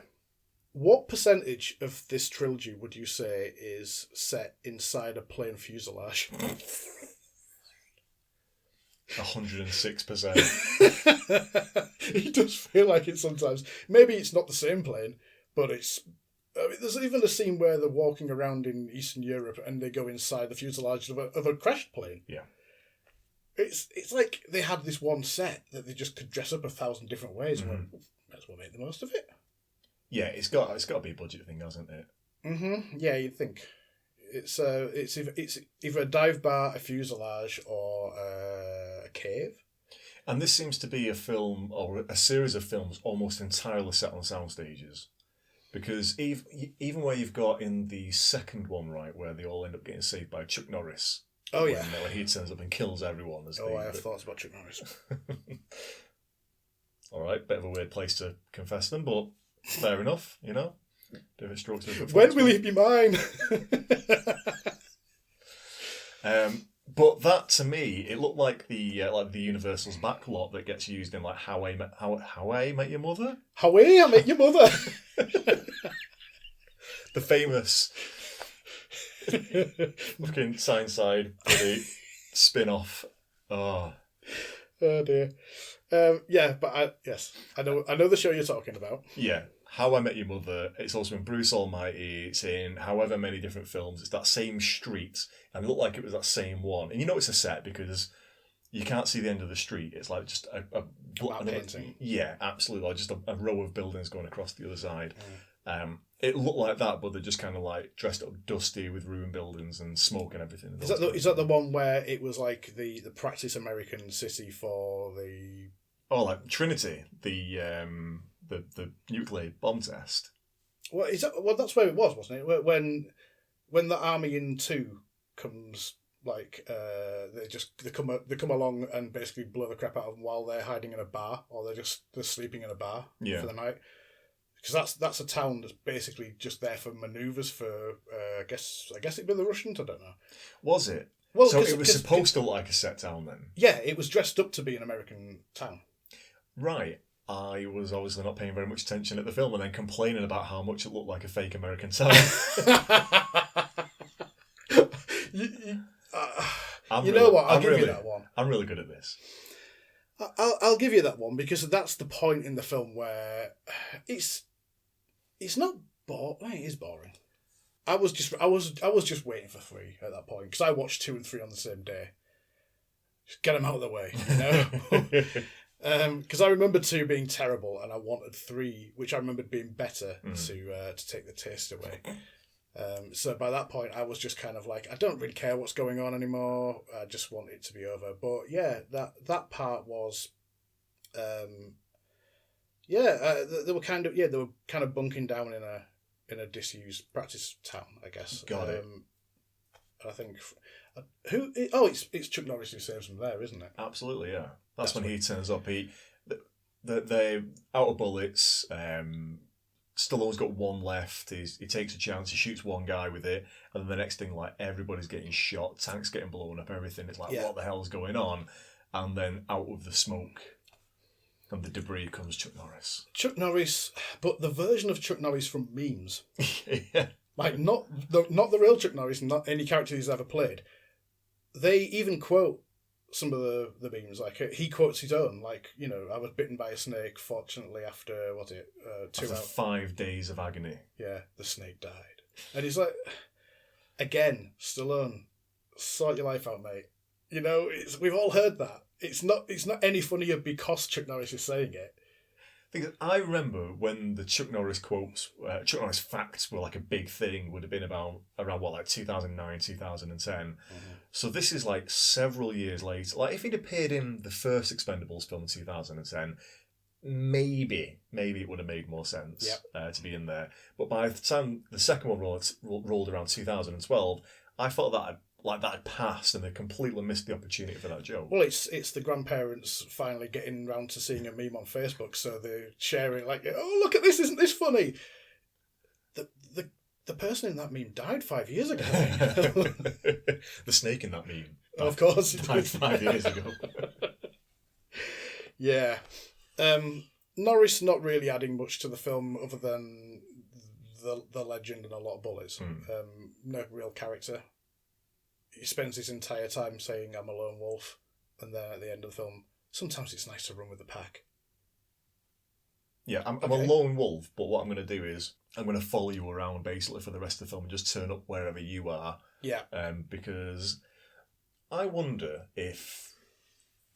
What percentage of this trilogy would you say is set inside a plane fuselage? 106%. It does feel like it sometimes. Maybe it's not the same plane, but it's... I mean, there's even a scene where they're walking around in Eastern Europe and they go inside the fuselage of a crashed plane. Yeah. It's like they had this one set that they just could dress up 1,000 different ways and went, might as well make the most of it. Yeah, it's got to be a budget thing, hasn't it? Mm-hmm. Yeah, you'd think. It's either a dive bar, a fuselage, or a cave. And this seems to be a film, or a series of films, almost entirely set on sound stages. Because even where you've got in the second one, right, where they all end up getting saved by Chuck Norris. Oh, yeah. When he turns up and kills everyone. I have thoughts about Chuck Norris. All right, bit of a weird place to confess them, but fair enough, you know? Different strokes. When will he be mine? But that to me, it looked like the Universal's backlot that gets used in like How I Met Your Mother, How I Met Your Mother. the famous fucking Tyneside bloody spin-off. Oh, Oh dear. Yeah, but I know the show you're talking about. yeah. How I Met Your Mother. It's also in Bruce Almighty. It's in however many different films. It's that same street, and it looked like it was that same one. And you know it's a set because you can't see the end of the street. It's like just a painting. Yeah, absolutely. Like just a row of buildings going across the other side. It looked like that, but they're just kind of like dressed up dusty with ruined buildings and smoke and everything. Is that the one where it was like the practice American city for the... Oh, like Trinity, the nuclear bomb test. Well, that's where it was, wasn't it? When the army in 2 comes, like they come along and basically blow the crap out of them while they're hiding in a bar, or they're sleeping in a bar for the night. Because that's a town that's basically just there for manoeuvres for I guess it'd be the Russians. I don't know. Was it? Well, so it was supposed to look like a set town then. Yeah, it was dressed up to be an American town. Right. I was obviously not paying very much attention at the film and then complaining about how much it looked like a fake American town. You know what? I'll give you that one. I'm really good at this. I'll give you that one because that's the point in the film where it's not boring. It is boring. I was just waiting for 3 at that point because I watched 2 and 3 on the same day. Just get them out of the way, you know. Because I remember 2 being terrible and I wanted 3, which I remembered being better to take the taste away. So by that point, I was just kind of like, I don't really care what's going on anymore. I just want it to be over. But yeah, that part was, they were kind of bunking down in a disused practice town, I guess. Got it. I think it's Chuck Norris who saves them there, isn't it? Absolutely, yeah. That's when he turns up. They're out of bullets. Stallone's got 1 left. He takes a chance. He shoots 1 guy with it, and then the next thing, like everybody's getting shot, tanks getting blown up, everything. It's like, what the hell's going on? And then out of the smoke and the debris comes Chuck Norris. Chuck Norris, but the version of Chuck Norris from memes. Yeah. Like not the real Chuck Norris, not any character he's ever played. They even quote some of the memes. Like he quotes his own. Like, you know, I was bitten by a snake. Fortunately, after 2 after 5 days of agony. Yeah, the snake died. And he's like, again, Stallone, sort your life out, mate. You know, we've all heard that. It's not any funnier because Chuck Norris is saying it. I remember when the Chuck Norris quotes, Chuck Norris facts were like a big thing, would have been around 2009, 2010. Mm-hmm. So this is like several years later. Like if he'd appeared in the first Expendables film in 2010, maybe it would have made more sense to be in there. But by the time the second one rolled around 2012, I felt that had passed and they completely missed the opportunity for that joke. Well, it's the grandparents finally getting round to seeing a meme on Facebook, so they're sharing like, oh, look at this, isn't this funny? The person in that meme died 5 years ago. The snake in that meme. Of course. Died 5 years ago. Yeah. Norris not really adding much to the film other than the legend and a lot of bullets. No real character. He spends his entire time saying, I'm a lone wolf. And then at the end of the film, sometimes it's nice to run with the pack. Yeah, I'm a lone wolf, but what I'm going to do is I'm going to follow you around basically for the rest of the film and just turn up wherever you are. Yeah. Because I wonder if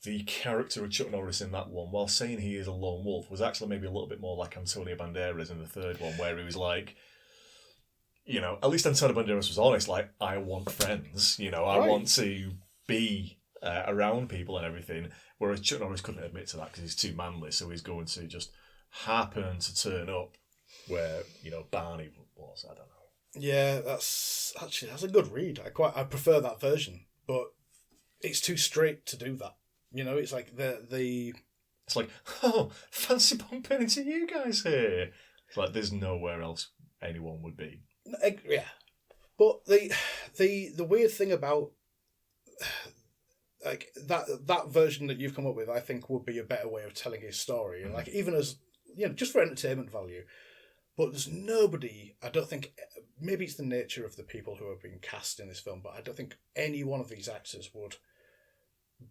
the character of Chuck Norris in that one, while saying he is a lone wolf, was actually maybe a little bit more like Antonio Banderas in the third one, where he was like, you know, at least Antonio Banderas was honest, like, I want friends, you know, I want to be around people and everything, whereas Chuck Norris couldn't admit to that because he's too manly, so he's going to just happen to turn up where, you know, Barney was, I don't know. Yeah, that's a good read. I prefer that version, but it's too straight to do that. You know, it's like the It's like, oh, fancy bumping into you guys here. It's like there's nowhere else anyone would be. Yeah, but the weird thing about like that version that you've come up with, I think would be a better way of telling his story, and like even as just for entertainment value. But there's nobody, I don't think, maybe it's the nature of the people who have been cast in this film, but I don't think any one of these actors would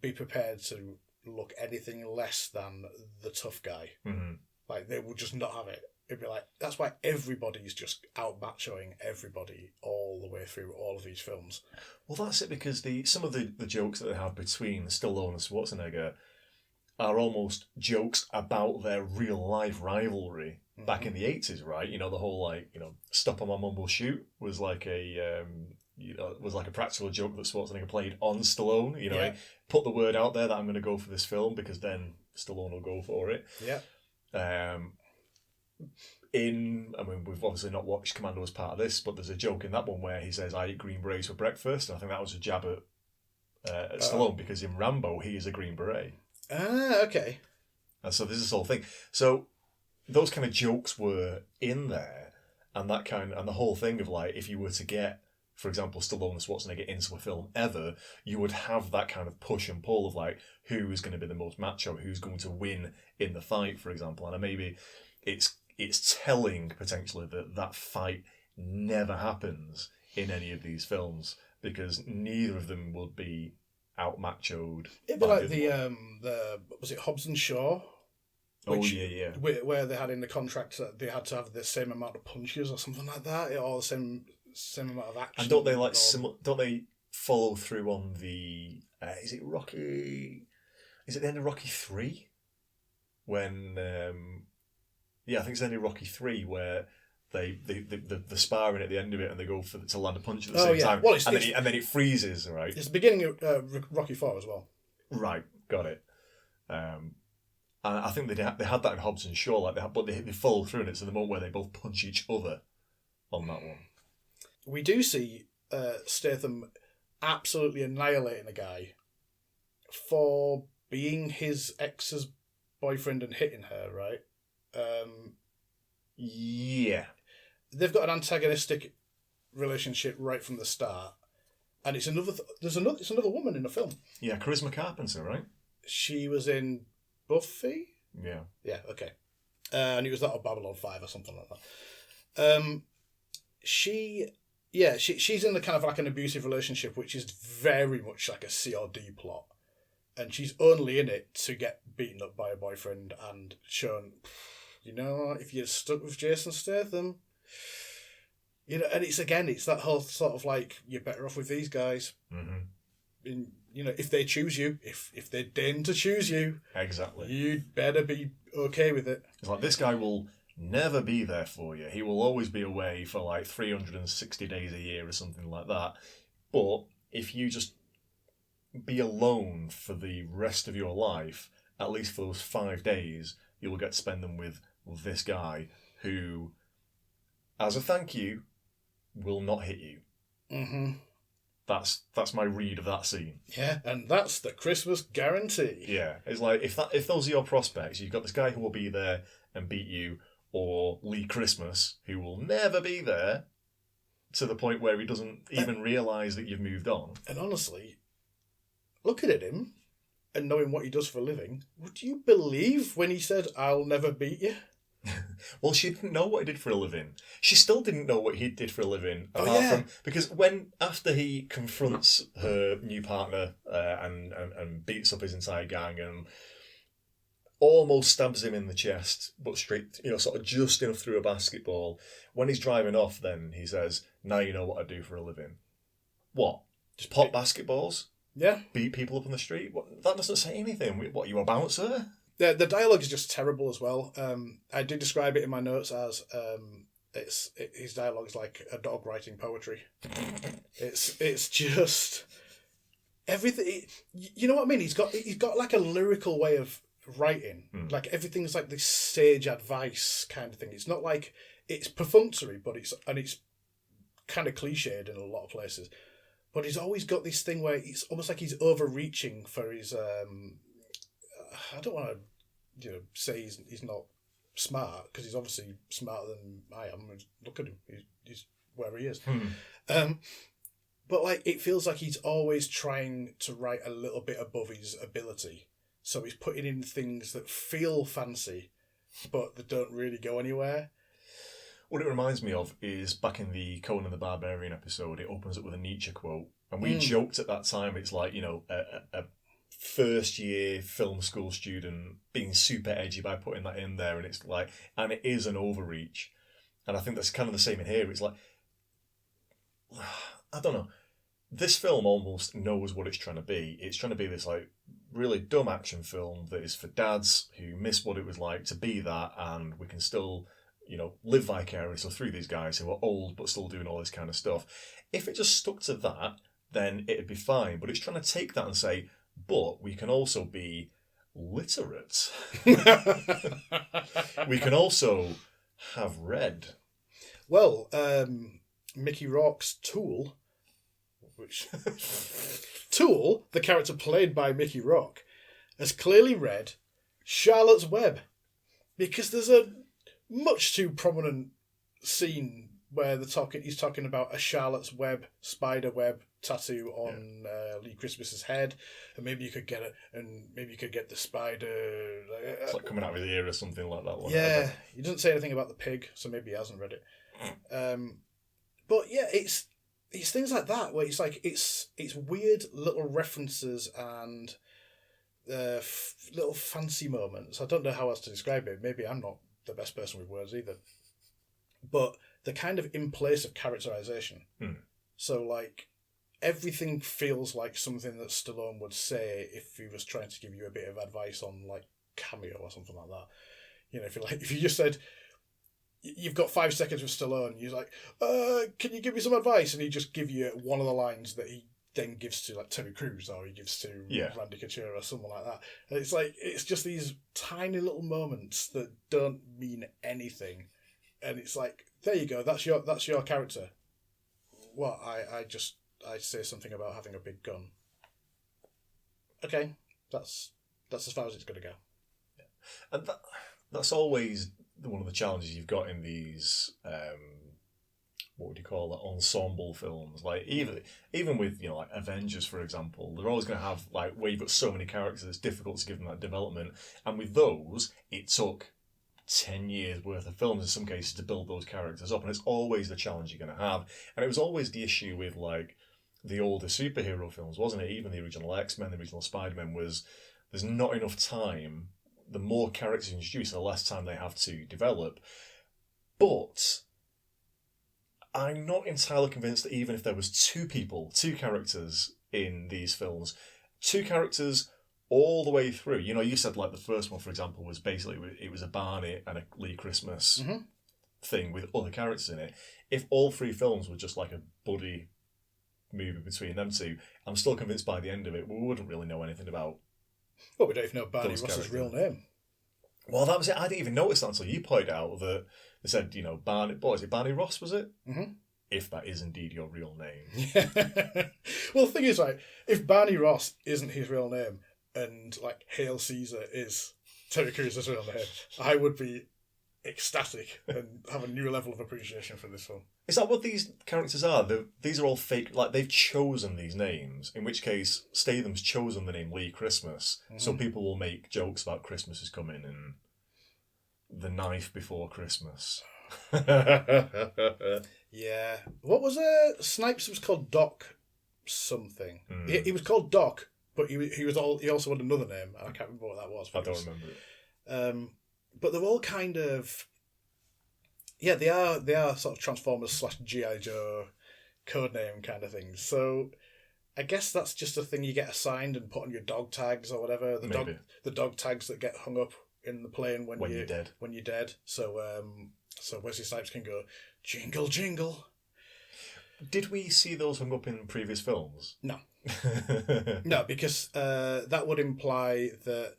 be prepared to look anything less than the tough guy. Mm-hmm. Like, they would just not have it. It'd be like, that's why everybody's just out machoing everybody all the way through all of these films. Well, that's it, because some of the jokes that they have between Stallone and Schwarzenegger are almost jokes about their real life rivalry back in the 80s, right? You know, the whole stop on my mum will shoot was like a practical joke that Schwarzenegger played on Stallone. You know, he put the word out there that I'm going to go for this film because then Stallone will go for it. Yeah. We've obviously not watched Commando as part of this, but there's a joke in that one where he says, "I eat green berets for breakfast," and I think that was a jab at Stallone, because in Rambo he is a green beret. Ah, okay. And so there's this whole thing. So those kind of jokes were in there, and the whole thing of like, if you were to get, for example, Stallone and Schwarzenegger into a film ever, you would have that kind of push and pull of like, who is going to be the most macho, who's going to win in the fight, for example. And maybe it's telling potentially that fight never happens in any of these films, because neither of them would be out machoed. It'd be like the was it Hobbs and Shaw? Where they had in the contract that they had to have the same amount of punches or something like that, or the same amount of action. And don't they don't they follow through on the? Is it Rocky? Is it the end of Rocky 3? When I think it's the end of Rocky 3 where the sparring at the end of it, and they go to land a punch at the same time, well, and then it freezes, right? It's the beginning of Rocky 4 as well. Right, got it. And I think they had that in Hobbs and Shaw, but they follow through in it to the moment where they both punch each other on that one. We do see Statham absolutely annihilating a guy for being his ex's boyfriend and hitting her, right? Yeah. They've got an antagonistic relationship right from the start, and it's another woman in the film. Yeah, Charisma Carpenter, right? She was in Buffy. Yeah. Yeah. Okay. And it was that or Babylon 5 or something like that. She's in the kind of like an abusive relationship, which is very much like a C or D plot, and she's only in it to get beaten up by a boyfriend and shown, if you're stuck with Jason Statham, and it's that whole sort of like, you're better off with these guys. Mm-hmm. And, if they choose you, if they deign to choose you, exactly, you'd better be okay with it. It's like, this guy will never be there for you. He will always be away for like 360 days a year or something like that. But if you just be alone for the rest of your life, at least for those 5 days, you'll get to spend them with this guy who, as a thank you, will not hit you. Mm-hmm. That's my read of that scene. Yeah, and that's the Christmas guarantee. Yeah, it's like, if those are your prospects, you've got this guy who will be there and beat you, or Lee Christmas, who will never be there, to the point where he doesn't even realise that you've moved on. And honestly, looking at him and knowing what he does for a living, would you believe when he said, "I'll never beat you"? Well, she didn't know what he did for a living. She still didn't know what he did for a living. Because after he confronts her new partner and beats up his entire gang and almost stabs him in the chest, but straight, sort of just enough through a basketball, when he's driving off, then he says, "Now you know what I do for a living." What? Just pop basketballs? Yeah. Beat people up on the street? What? That doesn't say anything. What, you a bouncer? The dialogue is just terrible as well. I did describe it in my notes as his dialogue is like a dog writing poetry. It's just everything. You know what I mean? He's got like a lyrical way of writing. Like, everything's like this sage advice kind of thing. It's not like, it's perfunctory, but it's kind of cliched in a lot of places. But he's always got this thing where it's almost like he's overreaching for his. I don't want to, say he's not smart, because he's obviously smarter than I am. Look at him; he's where he is. But like, it feels like he's always trying to write a little bit above his ability. So he's putting in things that feel fancy, but that don't really go anywhere. What it reminds me of is back in the Conan the Barbarian episode, it opens up with a Nietzsche quote. And we joked at that time, it's like, a first year film school student being super edgy by putting that in there. And it's like, and it is an overreach. And I think that's kind of the same in here. It's like, I don't know. This film almost knows what it's trying to be. It's trying to be this like really dumb action film that is for dads who miss what it was like to be that, and we can still, live vicariously through these guys who are old but still doing all this kind of stuff. If it just stuck to that, then it'd be fine. But it's trying to take that and say, but we can also be literate. We can also have read. Well, Mickey Rourke's Tool, Tool, the character played by Mickey Rourke, has clearly read Charlotte's Web, because there's a much too prominent scene where he's talking about a Charlotte's Web, spider web tattoo on Lee Christmas's head, and maybe you could get it, and maybe you could get the spider. It's like coming out of his ear or something like that. Yeah, he doesn't say anything about the pig, so maybe he hasn't read it. But yeah, it's things like that where it's like it's weird little references and little fancy moments. I don't know how else to describe it. Maybe I'm not the best person with words either. But the kind of in place of characterization. So like everything feels like something that Stallone would say if he was trying to give you a bit of advice on like Cameo or something like that. If you just said, you've got 5 seconds with Stallone, you're like, can you give me some advice? And he just give you one of the lines that he then gives to like Terry Crews, or he gives to Randy Couture or someone like that. And it's like, it's just these tiny little moments that don't mean anything. And it's like, there you go, that's your character. What, I say something about having a big gun. Okay, that's as far as it's going to go. Yeah. And that's always one of the challenges you've got in these, what would you call it, ensemble films. Like even with like Avengers, for example, they're always going to have like where you've got so many characters, it's difficult to give them that development. And with those, it took 10 years worth of films in some cases to build those characters up, and it's always the challenge you're going to have. And it was always the issue with like the older superhero films, wasn't it? Even the original X-Men, the original Spider-Man, was there's not enough time. The more characters you introduce, the less time they have to develop. But I'm not entirely convinced that even if there was two characters in these films, two characters all the way through. You said like the first one, for example, was basically, it was a Barney and a Lee Christmas thing with other characters in it. If all three films were just like a buddy movie between them two, I'm still convinced by the end of it we wouldn't really know anything about. Well, we don't even know Barney Ross's real name. Well, that was it. I didn't even notice that until you pointed out that they said, Barney. What is it? Barney Ross, was it? Mm-hmm. If that is indeed your real name. Well, the thing is, like, if Barney Ross isn't his real name, and like Hail Caesar is Terry Crews' real name, I would be ecstatic and have a new level of appreciation for this film. Is that what these characters are? These are all fake. Like, they've chosen these names. In which case, Statham's chosen the name Lee Christmas, so people will make jokes about Christmas is coming and the knife before Christmas. Yeah. What was it? Snipes was called Doc something. He was called Doc, but he also had another name. I can't remember what that was. I don't remember it. But they're all kind of, yeah, they are sort of Transformers / G.I. Joe codename kind of things. So I guess that's just a thing you get assigned and put on your dog tags or whatever. The dog tags that get hung up in the plane when you're dead. When you're dead. So Wesley Snipes can go jingle jingle. Did we see those hung up in previous films? No. No, because that would imply that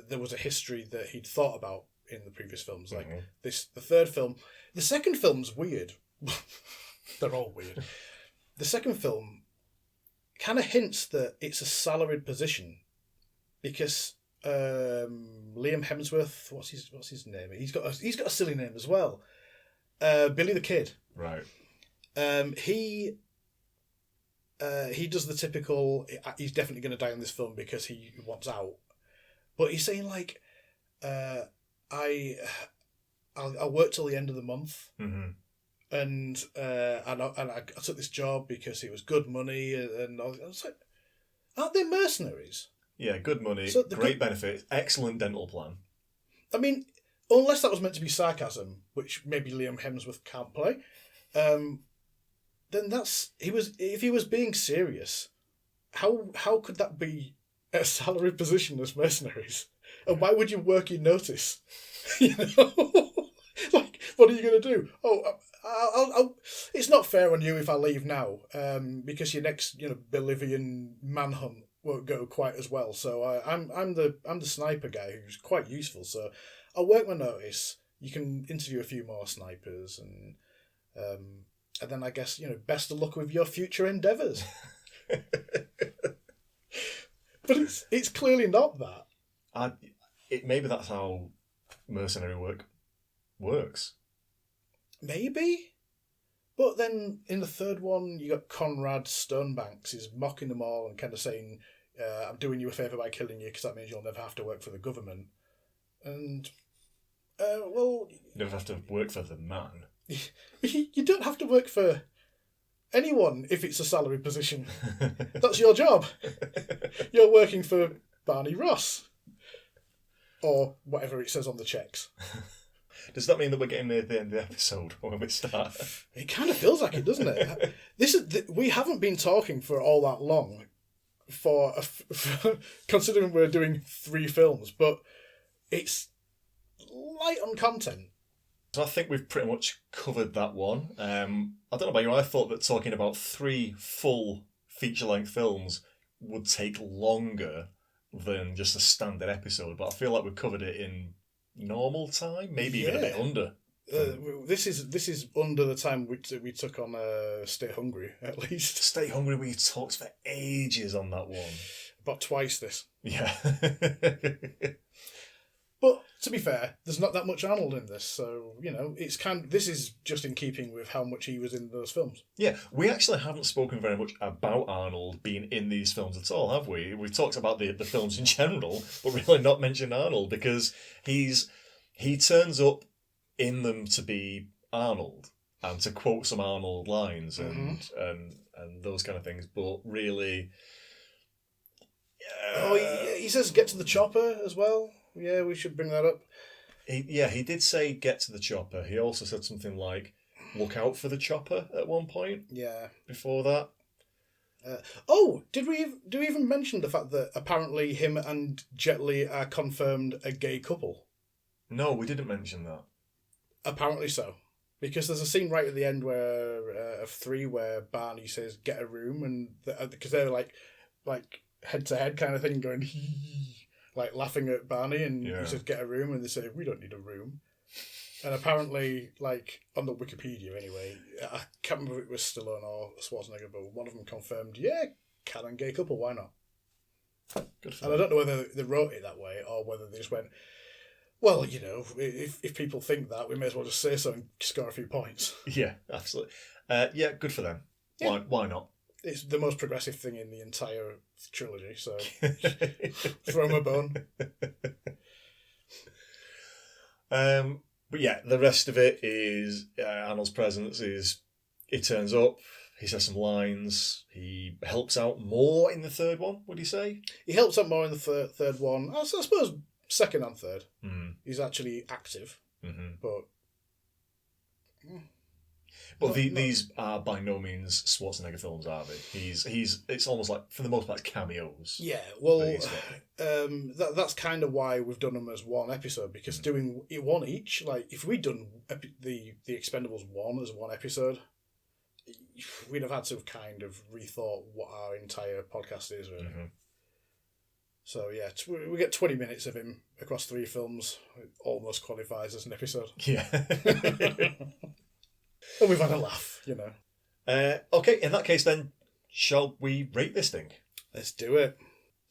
there was a history that he'd thought about in the previous films. Like the third film. The second film's weird. They're all weird. The second film kind of hints that it's a salaried position because Liam Hemsworth, what's his name? He's got a silly name as well. Billy the Kid. Right. He he does the typical, he's definitely going to die in this film because he wants out. But he's saying, like, I'll work till the end of the month. Mm-hmm. And I took this job because it was good money. And I was like, aren't they mercenaries? Yeah, good money, So great benefits, excellent dental plan. I mean, unless that was meant to be sarcasm, which maybe Liam Hemsworth can't play, then if he was being serious, how could that be a salary position as mercenaries? And why would you work your notice? You know, like, what are you going to do? Oh, I'll, it's not fair on you if I leave now, because your next, Bolivian manhunt won't go quite as well. So I'm the sniper guy who's quite useful. So I'll work my notice. You can interview a few more snipers, and then I guess best of luck with your future endeavours. But it's clearly not that. Maybe that's how mercenary work works. Maybe. But then in the third one, you got Conrad Stonebanks is mocking them all and kind of saying, I'm doing you a favour by killing you because that means you'll never have to work for the government. And, well... You don't have to work for the man. You don't have to work for anyone if it's a salary position. That's your job. You're working for Barney Ross. Or whatever it says on the checks. Does that mean that we're getting near the end of the episode when we start? It kind of feels like it, doesn't it? We haven't been talking for all that long, for considering we're doing 3 films, but it's light on content. So I think we've pretty much covered that one. I don't know about you, I thought that talking about 3 full feature-length films would take longer than just a standard episode, but I feel like we've covered it in normal time, maybe even a bit under. This is under the time we took on Stay Hungry, at least. Stay Hungry, we talked for ages on that one. About twice this. Yeah. But to be fair, there's not that much Arnold in this, so it's this is just in keeping with how much he was in those films. Yeah, we actually haven't spoken very much about Arnold being in these films at all, have we? We've talked about the films in general, but really not mentioned Arnold because he turns up in them to be Arnold and to quote some Arnold lines and those kind of things, but really, he says get to the chopper as well. Yeah, we should bring that up. He did say get to the chopper. He also said something like look out for the chopper at one point. Yeah. Before that. Do we even mention the fact that apparently him and Jet Li are confirmed a gay couple? No, we didn't mention that. Apparently so. Because there's a scene right at the end of 3 where Barney says get a room, and because they're like head to head kind of thing going like laughing at Barney, and he says get a room, and they say we don't need a room. And apparently, like on the Wikipedia anyway, I can't remember if it was Stallone or Schwarzenegger, but one of them confirmed, canon gay couple, why not? Good for and I don't know whether they wrote it that way or whether they just went, well, if people think that, we may as well just say so and score a few points. Yeah, absolutely. Good for them. Yeah. Why not? It's the most progressive thing in the entire trilogy, so throw him a bone. But yeah, the rest of it is Arnold's presence is he turns up, he says some lines, he helps out more in the third one, would you say? He helps out more in the third one. I suppose second and third. He's actually active, but... But these are by no means Schwarzenegger films, are they? It's almost like, for the most part, cameos. Yeah, well, that's kind of why we've done them as one episode, because doing one each, like, if we'd done the Expendables 1 as one episode, we'd have had to have kind of rethought what our entire podcast is, really. So, yeah, we get 20 minutes of him across 3 films. It almost qualifies as an episode. Yeah. And we've had a laugh, Okay, in that case then, shall we rate this thing? Let's do it.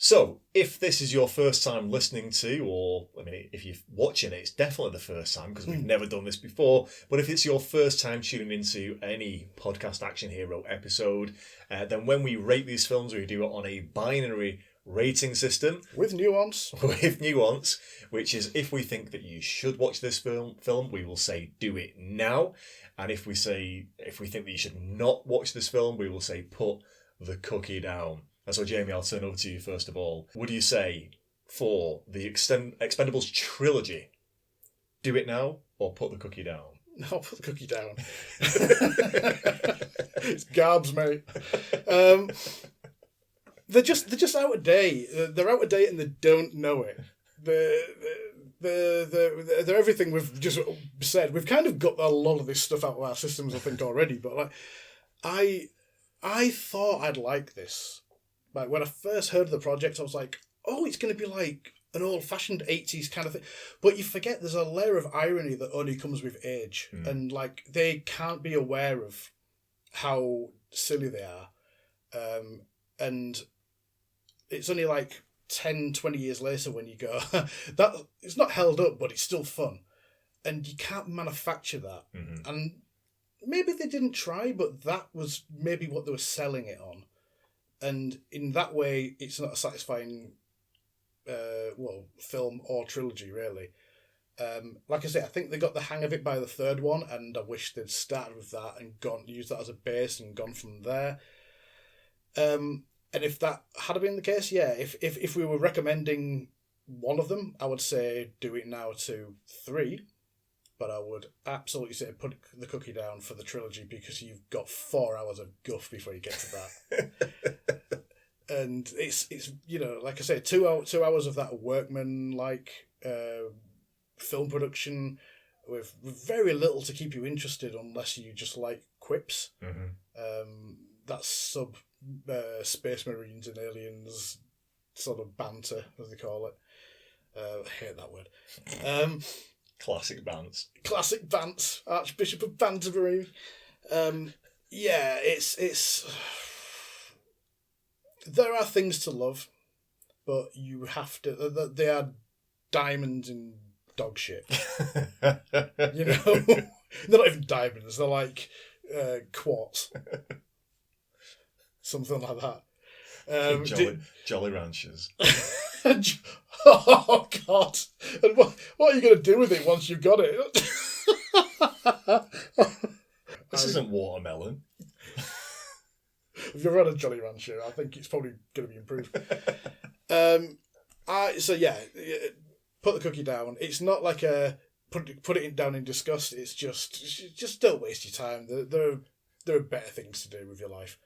So, if this is your first time listening to, or, I mean, if you're watching it, it's definitely the first time because we've never done this before. But if it's your first time tuning into any Podcast Action Hero episode, then when we rate these films, we do it on a binary rating system. With nuance. With nuance, which is if we think that you should watch this film, we will say do it now. And if we think that you should not watch this film, we will say put the cookie down. And so, Jamie, I'll turn over to you first of all. Would you say for the Expendables Trilogy, do it now or put the cookie down? No, put the cookie down. It's garbs, mate. They're just out of date. They're out of date and they don't know it. They're everything we've just said. We've kind of got a lot of this stuff out of our systems, I think, already. But like, I thought I'd like this. Like, when I first heard of the project, I was like, oh, it's going to be like an old-fashioned 80s kind of thing. But you forget there's a layer of irony that only comes with age. And, like, they can't be aware of how silly they are. And it's only like 10, 20 years later when you go, that it's not held up, but it's still fun. And you can't manufacture that. And maybe they didn't try, but that was maybe what they were selling it on. And in that way, it's not a satisfying, film or trilogy, really. Like I say, I think they got the hang of it by the third one, and I wish they'd started with that and used that as a base and gone from there. And if that had been the case, yeah, if we were recommending one of them, I would say do it now to 3. But I would absolutely say put the cookie down for the trilogy because you've got 4 hours of guff before you get to that. And it's like I say, 2 hours of that workman-like film production with very little to keep you interested unless you just like quips. That's Space Marines and Aliens sort of banter, as they call it. I hate that word. Classic Bants. Classic Bants, Archbishop of Banterbury. Yeah, it's. There are things to love, but you have to. They are diamonds in dog shit. You know, they're not even diamonds. They're like quartz, something like that. Jolly Ranchers. Oh God! And what are you going to do with it once you've got it? This isn't watermelon. If you've had a Jolly Rancher, I think it's probably going to be improved. So yeah, put the cookie down. It's not like a put it down in disgust. It's just don't waste your time. There are better things to do with your life.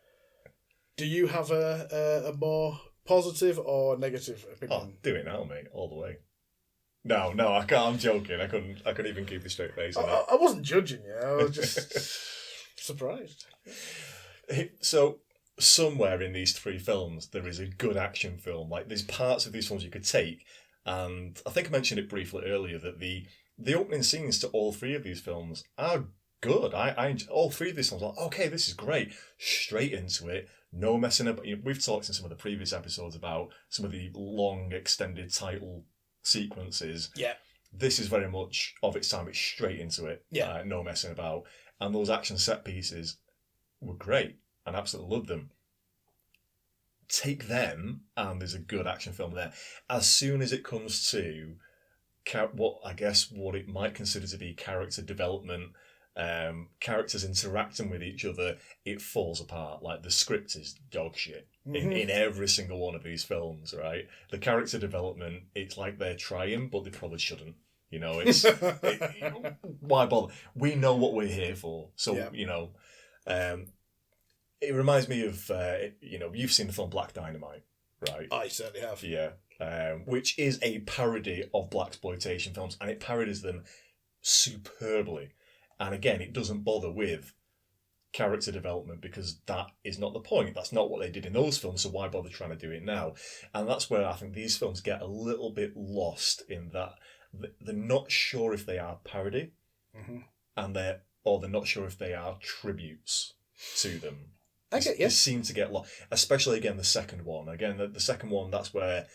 Do you have a more positive or negative opinion? Oh, do it now, mate, all the way. No, I can't. I'm joking. I couldn't even keep a straight face on it. I wasn't judging you. I was just surprised. So somewhere in these 3 films, there is a good action film. Like, there's parts of these films you could take, and I think I mentioned it briefly earlier that the opening scenes to all 3 of these films are good. I all 3 of these films. Like, okay, this is great. Straight into it. No messing about. We've talked in some of the previous episodes about some of the long extended title sequences. Yeah. This is very much of its time. It's straight into it. Yeah. No messing about. And those action set pieces were great. And absolutely loved them. Take them, and there's a good action film there. As soon as it comes to what it might consider to be character development, characters interacting with each other, it falls apart. Like, the script is dog shit in every single one of these films, right? The character development, it's like they're trying, but they probably shouldn't. You know, it's why bother? We know what we're here for, so yeah. It reminds me of you've seen the film Black Dynamite, right? I certainly have. Yeah, which is a parody of blaxploitation films, and it parodies them superbly. And again, it doesn't bother with character development because that is not the point. That's not what they did in those films, so why bother trying to do it now? And that's where I think these films get a little bit lost in that they're not sure if they are parody, and they're not sure if they are tributes to them. I get you. They seem to get lost, especially again the second one. Again, the second one, that's where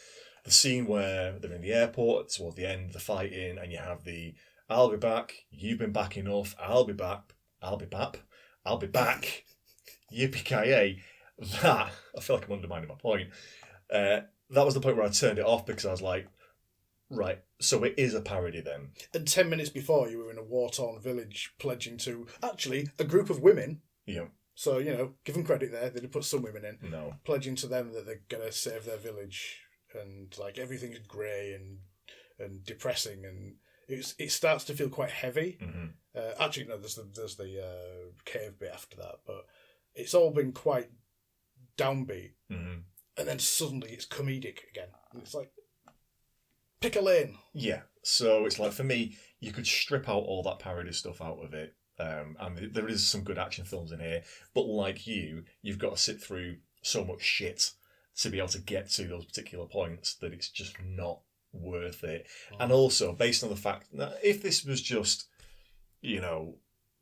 the scene where they're in the airport towards the end, the fighting, and you have the "I'll be back, you've been back enough, I'll be back, I'll be back, I'll be back, yippee-ki-yay." That, I feel like I'm undermining my point. That was the point where I turned it off because I was like, right, so it is a parody then. And 10 minutes before, you were in a war-torn village pledging to, actually, a group of women. Yeah. So, you know, give them credit there. They did put some women in. No. Pledging to them that they're going to save their village. And, like, everything's grey and depressing. And it starts to feel quite heavy. Mm-hmm. Actually, no, there's the cave bit after that. But it's all been quite downbeat. Mm-hmm. And then suddenly it's comedic again. And it's like, pick a lane. Yeah, so it's like, for me, you could strip out all that parody stuff out of it, and there is some good action films in here, but like you've got to sit through so much shit to be able to get to those particular points that it's just not worth it. And also, based on the fact that if this was just, you know,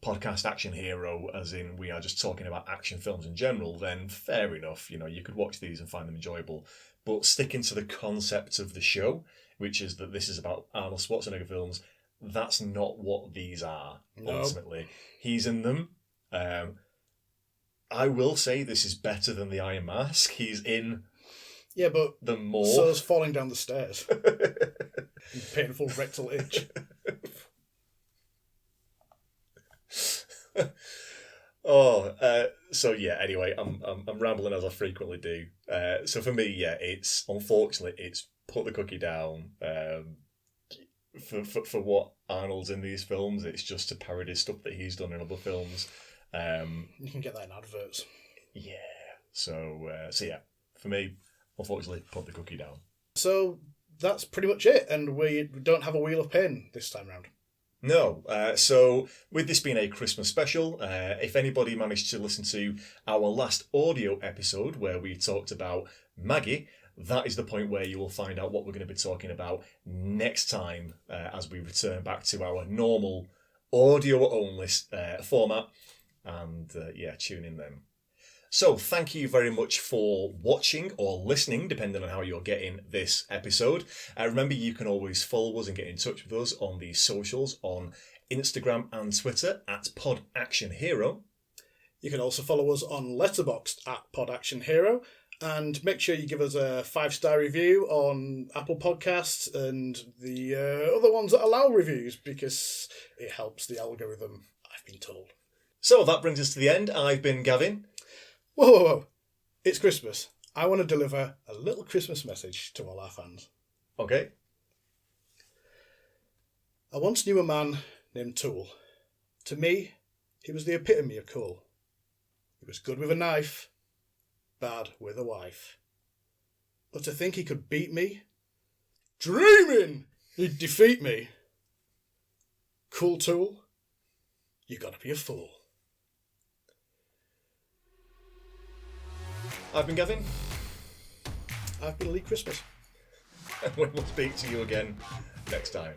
podcast action hero, as in we are just talking about action films in general, then fair enough, you know, you could watch these and find them enjoyable. But sticking to the concept of the show, which is that this is about Arnold Schwarzenegger films, that's not what these are, ultimately. He's in them. I will say this is better than the Iron Mask. He's in them more. So is falling down the stairs. Painful rectal itch. So yeah, anyway, I'm rambling as I frequently do. So for me, yeah, it's put the cookie down. For what Arnold's in these films, it's just to parody stuff that he's done in other films. You can get that in adverts. Yeah. So yeah, for me, unfortunately, put the cookie down. So that's pretty much it, and we don't have a Wheel of Pain this time round. No. So with this being a Christmas special, if anybody managed to listen to our last audio episode where we talked about Maggie, that is the point where you will find out what we're going to be talking about next time as we return back to our normal audio-only format. And yeah, tune in then. So thank you very much for watching or listening, depending on how you're getting this episode. Remember, you can always follow us and get in touch with us on the socials on Instagram and Twitter at PodActionHero. You can also follow us on Letterboxd at PodActionHero. And make sure you give us a 5-star review on Apple Podcasts and the other ones that allow reviews, because it helps the algorithm, I've been told. So that brings us to the end. I've been Gavin. Whoa. It's Christmas. I want to deliver a little Christmas message to all our fans. Okay. I once knew a man named Tool. To me, he was the epitome of cool. He was good with a knife, bad with a wife. But to think he could beat me? Dreaming he'd defeat me. Cool Tool, you gotta be a fool. I've been Gavin. I've been Lee Christmas. And we will speak to you again next time.